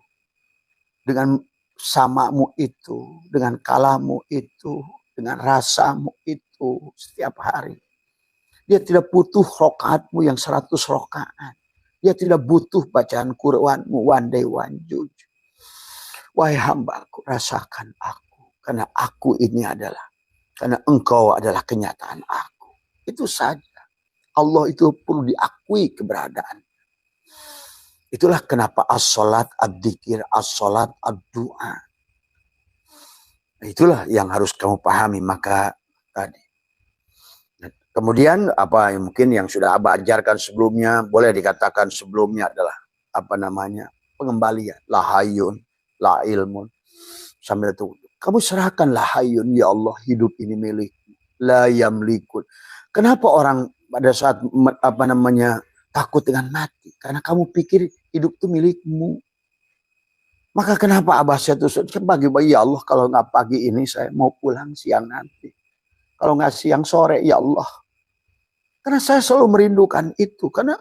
dengan samamu itu, dengan kalamu itu, dengan rasamu itu setiap hari. Dia tidak butuh rokaatmu yang 100 rokaat. Dia tidak butuh bacaan Qur'anmu one day one juj. Wahai hambaku, rasakan aku. Karena aku ini adalah, karena engkau adalah kenyataan aku. Itu saja. Allah itu perlu diakui keberadaan. Itulah kenapa as-salat ad-dzikir, as-salat ad-du'a. Itulah yang harus kamu pahami. Maka tadi. Kemudian apa yang mungkin yang sudah Abah ajarkan sebelumnya, boleh dikatakan sebelumnya adalah apa namanya? Pengembalian. La hayyun, la ilmun. Sambil itu kamu serahkan la hayyun, ya Allah, hidup ini milik. La yamlikun. Kenapa orang pada saat apa namanya takut dengan mati? Karena kamu pikir hidup itu milikmu. Maka kenapa Abah saya tuh pagi-pagi, ya Allah, kalau nggak pagi ini saya mau pulang siang nanti. Kalau nggak siang sore, ya Allah. Karena saya selalu merindukan itu. Karena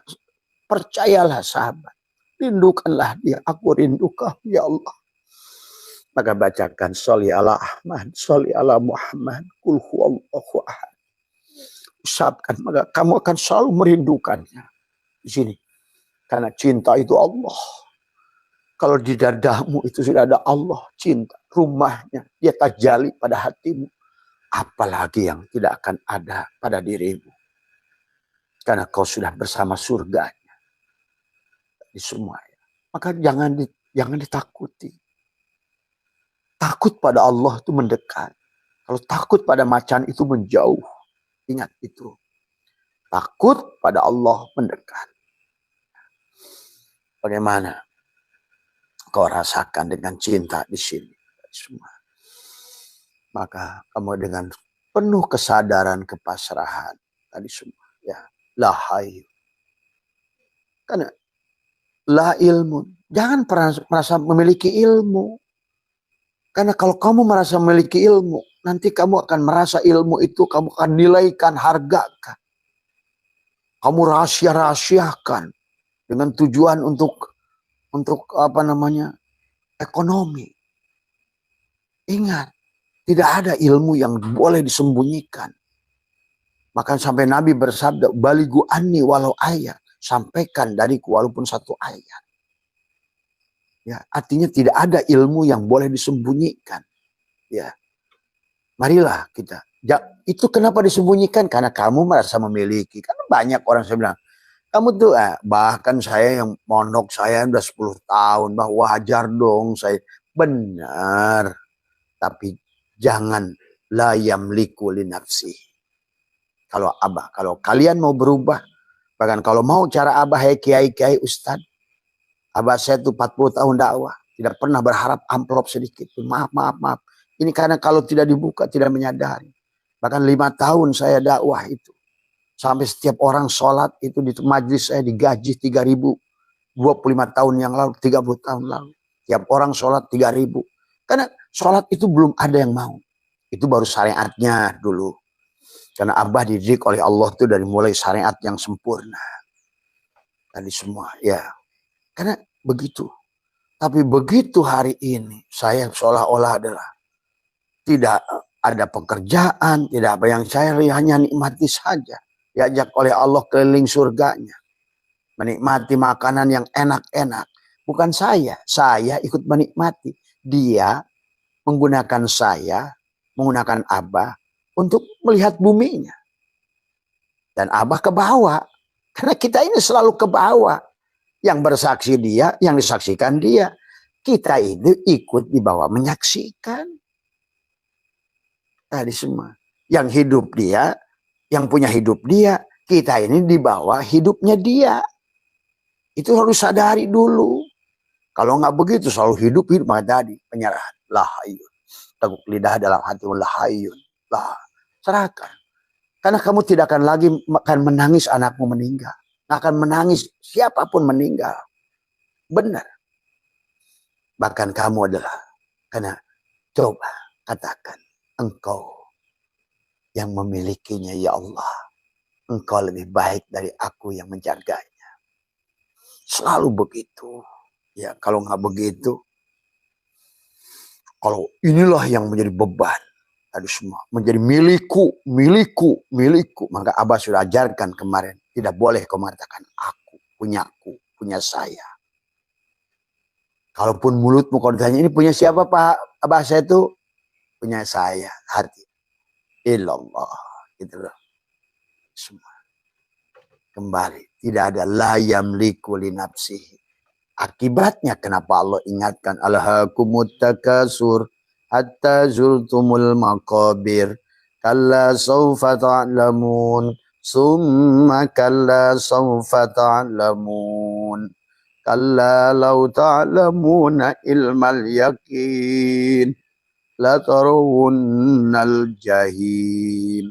percayalah sahabat. Rindukanlah dia. Aku rindukan, ya Allah. Maka bacakan sholli ala Ahmad, sholli ala Muhammad, kul huwallahu ahad. Usapkan, maka kamu akan selalu merindukannya. Di sini. Karena cinta itu Allah. Kalau di dadamu itu sudah ada Allah, cinta, rumahnya, dia tajali pada hatimu. Apalagi yang tidak akan ada pada dirimu. Karena kau sudah bersama surganya. Di semua. Maka jangan ditakuti. Takut pada Allah itu mendekat. Kalau takut pada macan itu menjauh. Ingat itu. Takut pada Allah mendekat. Bagaimana kau rasakan dengan cinta di sini? Semua. Maka kamu dengan penuh kesadaran kepasrahan. Tadi semua. Ya. La hayyu. Karena la ilmu. Jangan pernah merasa memiliki ilmu. Karena kalau kamu merasa memiliki ilmu, nanti kamu akan merasa ilmu itu kamu akan nilaikan, hargakan. Kamu rahasia-rahasiakan dengan tujuan untuk apa namanya? Ekonomi. Ingat, tidak ada ilmu yang boleh disembunyikan. Maka sampai Nabi bersabda, baligu anni walau ayat, sampaikan dariku walaupun satu ayat. Ya, artinya tidak ada ilmu yang boleh disembunyikan. Ya, marilah kita. Ya, itu kenapa disembunyikan? Karena kamu merasa memiliki. Karena banyak orang saya bilang, kamu tuh bahkan saya yang mondok saya udah 10 tahun, bah wajar dong saya. Benar. Tapi jangan la yamliku li nafsi. Kalau Abah, kalau kalian mau berubah, bahkan kalau mau cara Abah, kiai ustad, Abah saya tuh 40 tahun dakwah. Tidak pernah berharap amplop sedikit. Maaf. Ini karena kalau tidak dibuka tidak menyadari. Bahkan 5 tahun saya dakwah itu. Sampai setiap orang sholat itu di majlis saya digaji 3.000. 25 tahun yang lalu, 30 tahun lalu. Tiap orang sholat 3.000. Karena sholat itu belum ada yang mau. Itu baru syariatnya dulu. Karena Abah dididik oleh Allah itu dari mulai syariat yang sempurna. Tadi semua ya. Karena begitu. Tapi begitu hari ini saya seolah-olah adalah tidak ada pekerjaan, tidak apa yang saya hanya nikmati saja. Diajak oleh Allah keliling surganya. Menikmati makanan yang enak-enak. Bukan saya ikut menikmati. Dia menggunakan saya, menggunakan Abah untuk melihat buminya. Dan Abah ke bawah. Karena kita ini selalu ke bawah. Yang bersaksi dia, yang disaksikan dia. Kita itu ikut di bawah menyaksikan. Tadi semua. Yang hidup dia, yang punya hidup dia. Kita ini di bawah hidupnya dia. Itu harus sadari dulu. Kalau nggak begitu selalu hidup maka tadi penyerahan. La hayyun. Teguk lidah dalam hati. La hayyun. Lah. Serahkan. Karena kamu tidak akan lagi menangis anakmu meninggal. Akan menangis siapapun meninggal. Benar. Bahkan kamu adalah. Karena coba katakan. Engkau yang memilikinya ya Allah. Engkau lebih baik dari aku yang menjaganya. Selalu begitu. Ya kalau nggak begitu. Kalau inilah yang menjadi beban. Tadi semua. Menjadi milikku. Maka Abah sudah ajarkan kemarin. Tidak boleh kau mengatakan aku, punya saya. Kalaupun mulutmu kau ditanya ini punya siapa Pak? Abah saya itu punya saya. Hati. Illallah. Gitu loh. Semua. Kembali. Tidak ada la yamliku li nafsihi. Akibatnya kenapa Allah ingatkan alhaakumut takasur hatta zultumul maqabir kalla sawfa ta'lamun summa kalla sawfa ta'lamun kalla law ta'lamuna ilmal yaqin la tarawunnal jahim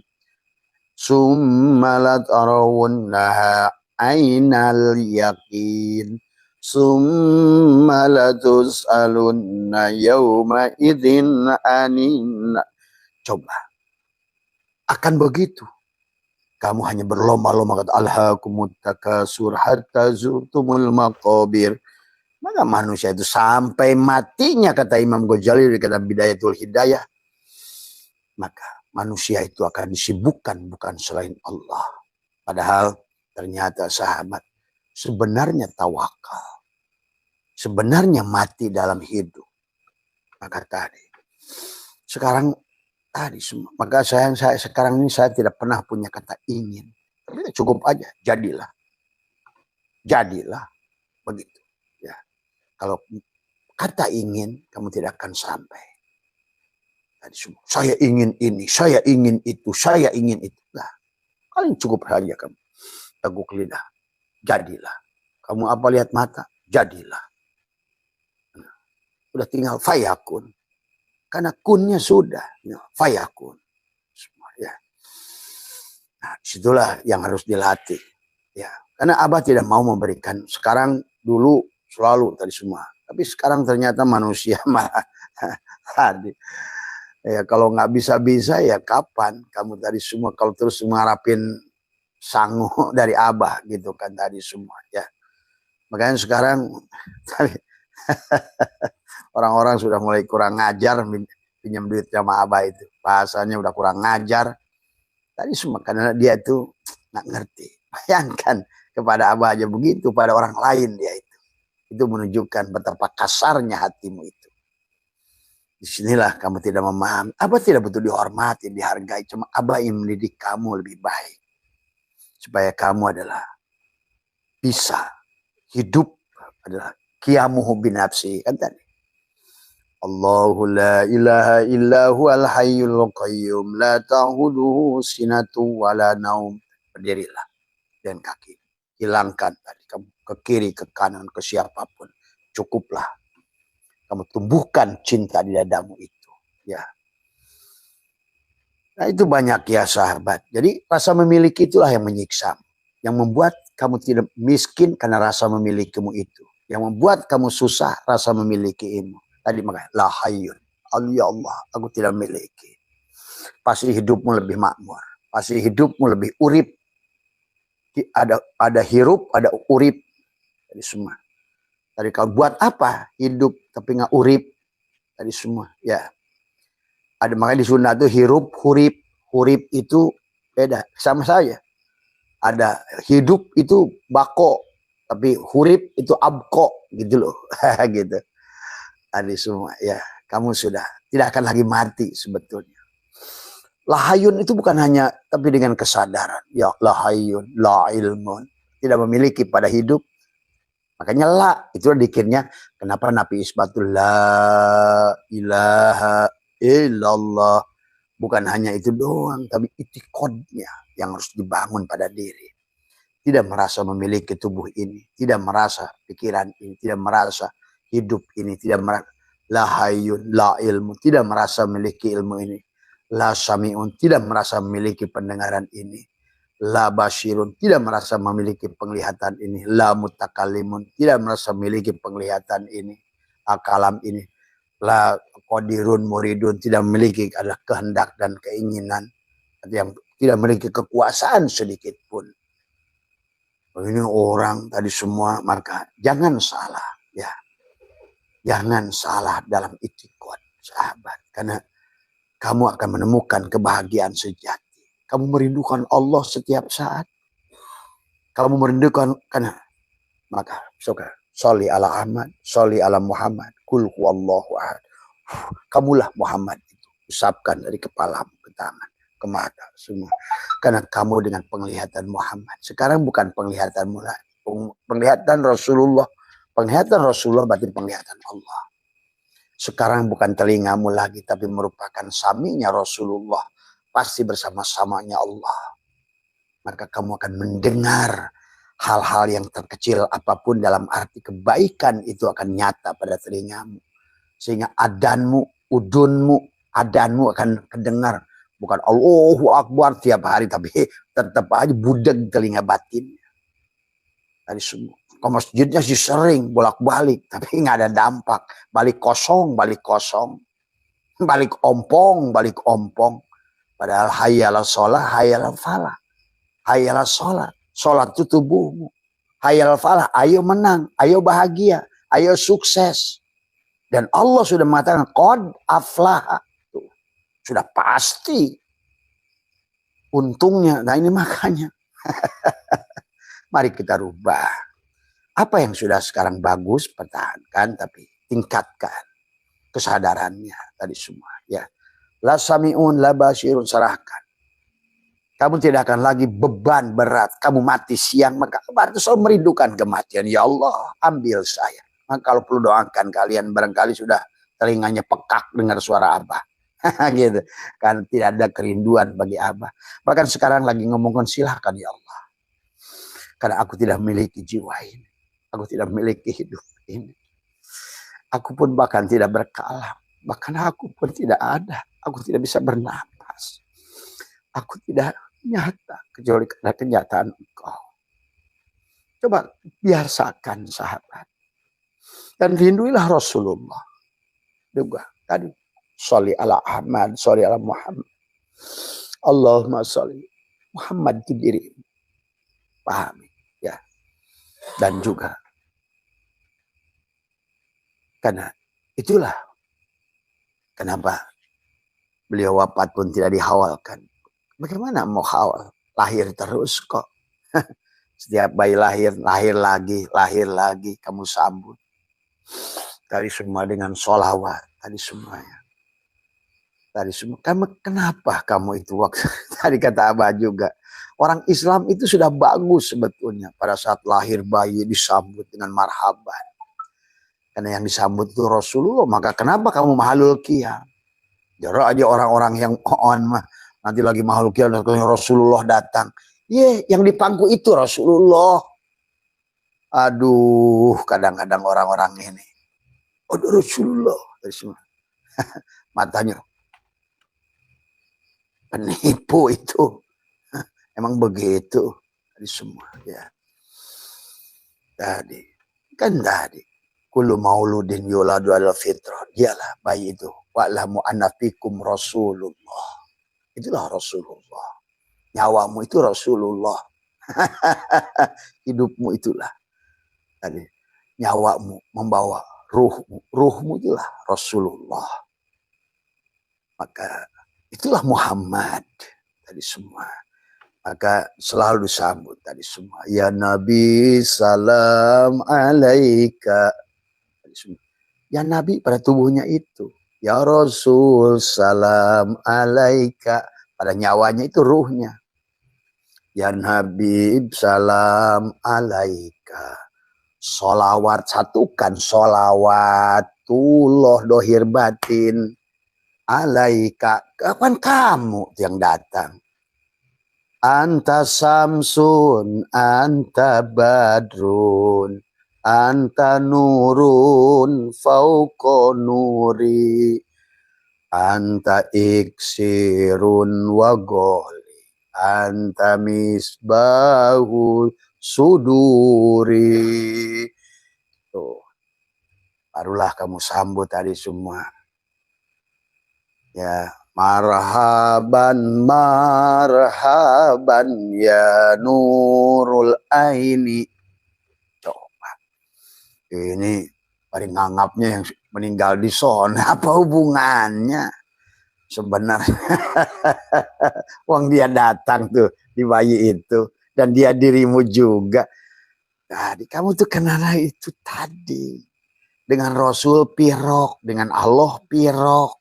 summa la tarawunnaha ainal yaqin summa latus'alunna yawma idzin anin. Coba, akan begitu kamu hanya berlomba-lomba, kata alhaakumut takasur hatta zurtumul maqabir. Maka manusia itu sampai matinya, kata Imam Ghazali di kitab Bidayatul Hidayah, maka manusia itu akan disibukkan bukan selain Allah. Padahal ternyata sahabat, sebenarnya tawakal, sebenarnya mati dalam hidup. Maka sekarang semua. Maka saya sekarang ini saya tidak pernah punya kata ingin. Tapi cukup aja, jadilah. Jadilah. Begitu. Ya. Kalau kata ingin, kamu tidak akan sampai. Tadi semua. Saya ingin ini, saya ingin itu, saya ingin itu. Nah, paling cukup saja kamu. Teguk lidah. Jadilah. Kamu apa lihat mata? Jadilah. Nah, udah tinggal fayakun. Karena kunnya sudah. Ya, fayakun. Ya. Nah, disitulah yang harus dilatih. Ya. Karena Abah tidak mau memberikan. Sekarang dulu selalu tadi semua. Tapi sekarang ternyata manusia malah tadi. Ya, kalau nggak bisa-bisa ya kapan kamu tadi semua kalau terus mengharapin sangu dari Abah gitu kan tadi semua ya. Makanya sekarang orang-orang sudah mulai kurang ngajar pinjam duit sama Abah itu. Bahasanya udah kurang ngajar. Tadi semua karena dia itu nggak ngerti. Bayangkan kepada Abah aja begitu, pada orang lain dia itu. Itu menunjukkan betapa kasarnya hatimu itu. Disinilah kamu tidak memahami. Abah tidak butuh dihormati, dihargai. Cuma Abah ingin mendidik kamu lebih baik. Supaya kamu adalah bisa hidup adalah qiyamuhu binafsi. Kan tadi. Allahu la ilaha illahu al hayyul qayyum la ta'huduhu sinatu wala naum. Berdirilah dan kaki. Hilangkan tadi kamu ke kiri, ke kanan, ke siapapun. Cukuplah. Kamu tumbuhkan cinta di dadamu itu. Ya. Nah itu banyak ya sahabat. Jadi rasa memiliki itulah yang menyiksa. Yang membuat kamu tidak miskin karena rasa memilikimu itu. Yang membuat kamu susah rasa memilikimu. Tadi makanya la hayyun. Ya Allah, aku tidak memiliki. Pasti hidupmu lebih makmur. Pasti hidupmu lebih urip. Ada hirup, ada urip. Jadi semua. Tadi kau buat apa? Hidup tapi nggak urip. Tadi semua. Ya. Ada makanya di Sunda itu hirup, hurip. Hurip itu beda. Sama saja. Ada hidup itu bako. Tapi hurip itu abko. Gitu loh. Gitu. Tadi semua. Ya. Kamu sudah tidak akan lagi mati sebetulnya. Lahayun itu bukan hanya tapi dengan kesadaran. Ya lahayun, la ilmun. Tidak memiliki pada hidup. Makanya la, itu dikirnya kenapa Nabi isbatul la ilaha illallah. Bukan hanya itu doang, tapi itikadnya yang harus dibangun pada diri. Tidak merasa memiliki tubuh ini, tidak merasa pikiran ini, tidak merasa hidup ini, tidak merasa la hayyun, la ilmu, tidak merasa memiliki ilmu ini. La sami'un, tidak merasa memiliki pendengaran ini. La basirun, tidak merasa memiliki penglihatan ini. La mutakalimun, tidak merasa memiliki penglihatan ini. Akalam ini. La qadirun muridun, tidak memiliki ada kehendak dan keinginan. Yang tidak memiliki kekuasaan sedikit pun. Ini orang tadi semua, maka jangan salah. Ya, jangan salah dalam itikad, sahabat. Karena kamu akan menemukan kebahagiaan sejati. Kamu merindukan Allah setiap saat. Kamu merindukan karena maka suka sholli ala Ahmad, sholli ala Muhammad, kul huwallahu ahad. Kamulah Muhammad itu. Usapkan dari kepala ke tangan, ke mata semua. Karena kamu dengan penglihatan Muhammad. Sekarang bukan penglihatanmu lagi. Penglihatan Rasulullah Penglihatan Rasulullah berarti penglihatan Allah. Sekarang bukan telingamu lagi, tapi merupakan saminya Rasulullah. Pasti bersama-samanya Allah. Maka kamu akan mendengar hal-hal yang terkecil apapun dalam arti kebaikan itu akan nyata pada telingamu. Sehingga adanmu, udunmu, adanmu akan kedengar. Bukan Allahu Akbar tiap hari, tapi tetap aja budeg telinga batin. Tadi semua. Ke masjidnya sih sering bolak-balik, tapi nggak ada dampak. Balik kosong, balik kosong. Balik ompong, balik ompong. Padahal hayalah sholat, hayalah falah. Hayalah sholat. Sholat itu tubuhmu. Hayalah falah, ayo menang, ayo bahagia, ayo sukses. Dan Allah sudah mengatakan, qad aflaha. Sudah pasti. Untungnya, nah ini makanya. Mari kita rubah. Apa yang sudah sekarang bagus, pertahankan, tapi tingkatkan kesadarannya tadi semua. Ya, la sami'un, la basirun, serahkan. Kamu tidak akan lagi beban berat. Kamu mati siang, maka berarti selalu merindukan kematian. Ya Allah, ambil saya. Maka kalau perlu doakan kalian, barangkali sudah telinganya pekak dengar suara Abah. Gitu. Kan tidak ada kerinduan bagi Abah. Bahkan sekarang lagi ngomongkan silahkan ya Allah. Karena aku tidak memiliki jiwa ini. Aku tidak memiliki hidup ini. Aku pun bahkan tidak berkalam. Bahkan aku pun tidak ada. Aku tidak bisa bernapas. Aku tidak nyata. Kecuali karena kenyataan Engkau. Coba biasakan sahabat. Dan rinduilah Rasulullah. Juga tadi. Sholli ala Ahmad. Sholli ala Muhammad. Allahumma sholli. Muhammad itu diri. Pahami. Ya. Dan juga. Karena itulah kenapa beliau wafat pun tidak dihawalkan. Bagaimana mau hawal? Lahir terus kok. Setiap bayi lahir, lahir lagi, kamu sambut. Tadi semua dengan sholawat, tadi semuanya. Tadi semua. Kenapa kamu itu waktu tadi kata Abah juga. Orang Islam itu sudah bagus sebetulnya. Pada saat lahir bayi disambut dengan marhaban. Karena yang disambut itu Rasulullah. Maka kenapa kamu mahalul qiyam? Jarang aja orang-orang yang on mah. Nanti lagi mahalul qiyam Rasulullah datang. Yang di pangku itu Rasulullah. Aduh, kadang-kadang orang-orang ini. Oh, Rasulullah. Matanya. Penipu itu. Emang begitu. Tadi semua. Ya. Tadi. Kan tadi. Kullu mauludin yuladu ala fitrah. Dialah bayi itu. Wa'lamu anna fikum Rasulullah. Itulah Rasulullah. Nyawamu itu Rasulullah. Hidupmu itulah. Tadi. Nyawamu membawa ruhmu. Ruhmu itulah Rasulullah. Maka itulah Muhammad. Tadi semua. Maka selalu disambut tadi semua. Ya Nabi salam alaika. Ya Nabi pada tubuhnya itu. Ya Rasul salam alaika. Pada nyawanya itu ruhnya. Ya Nabi salam alaika. Solawat satukan. Solawatullah dohir batin. Alaika. Kapan kamu yang datang? Anta samsun, anta badrun. Anta nurun fauqa nuri. Anta iksirun wa goli. Anta misbahu suduri. Tuh. Barulah kamu sambut tadi semua. Ya, marhaban marhaban ya nurul aini. Ini paling nganggapnya yang meninggal di sana. Apa hubungannya? Sebenarnya. Wong dia datang tuh di bayi itu. Dan dia dirimu juga. Tadi kamu tuh kenal itu tadi. Dengan Rasul pirok. Dengan Allah pirok.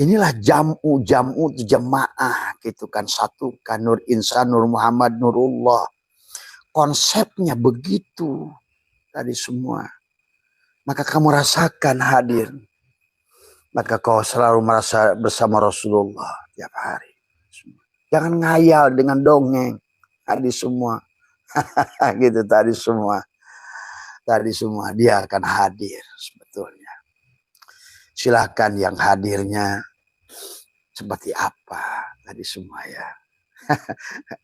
Inilah jam'u itu jemaah. Gitu kan. Satukan Nur Insan, Nur Muhammad, Nurullah. Konsepnya begitu. tadi semua. Maka kamu rasakan hadir. Maka kau selalu merasa bersama Rasulullah tiap hari. Jangan ngayal dengan dongeng. Tadi semua. Gitu tadi semua. Tadi semua dia akan hadir sebetulnya. Silakan yang hadirnya seperti apa tadi semua ya.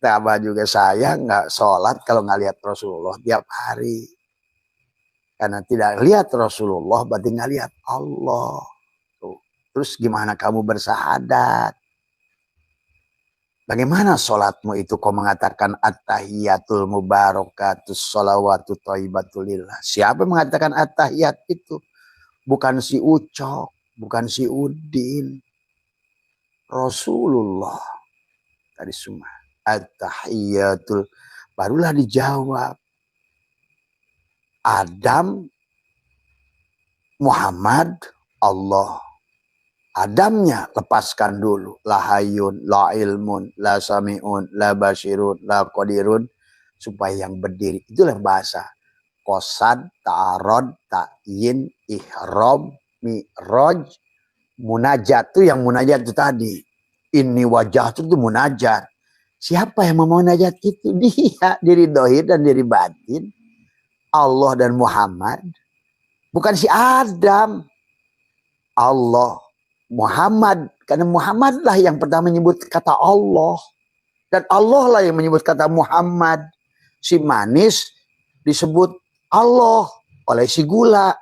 Tambah juga saya nggak sholat kalau nggak lihat Rasulullah tiap hari. Karena tidak lihat Rasulullah berarti nggak lihat Allah. Tuh. Terus gimana kamu bersahadat? Bagaimana sholatmu itu kau mengatakan at-tahiyatul mubarakatus sholawatu thayyibatulillah. Siapa yang mengatakan at-tahiyat itu? Bukan si Ucok, bukan si Udin. Rasulullah. Tadi semua at-tahiyatul, barulah dijawab Adam, Muhammad, Allah. Adamnya lepaskan dulu, la hayyun, la ilmun, la sami'un, la basirun, la qadirun, supaya yang berdiri itulah bahasa qasad, ta'arad, ta'yin, ihram, mi'raj, munajat. Itu yang munajat itu tadi. Ini wajah itu munajat. Siapa yang mau munajat itu? Dia, diri dohir dan diri batin. Allah dan Muhammad. Bukan si Adam. Allah, Muhammad. Karena Muhammad lah yang pertama menyebut kata Allah. Dan Allah lah yang menyebut kata Muhammad. Si manis disebut Allah oleh si gula.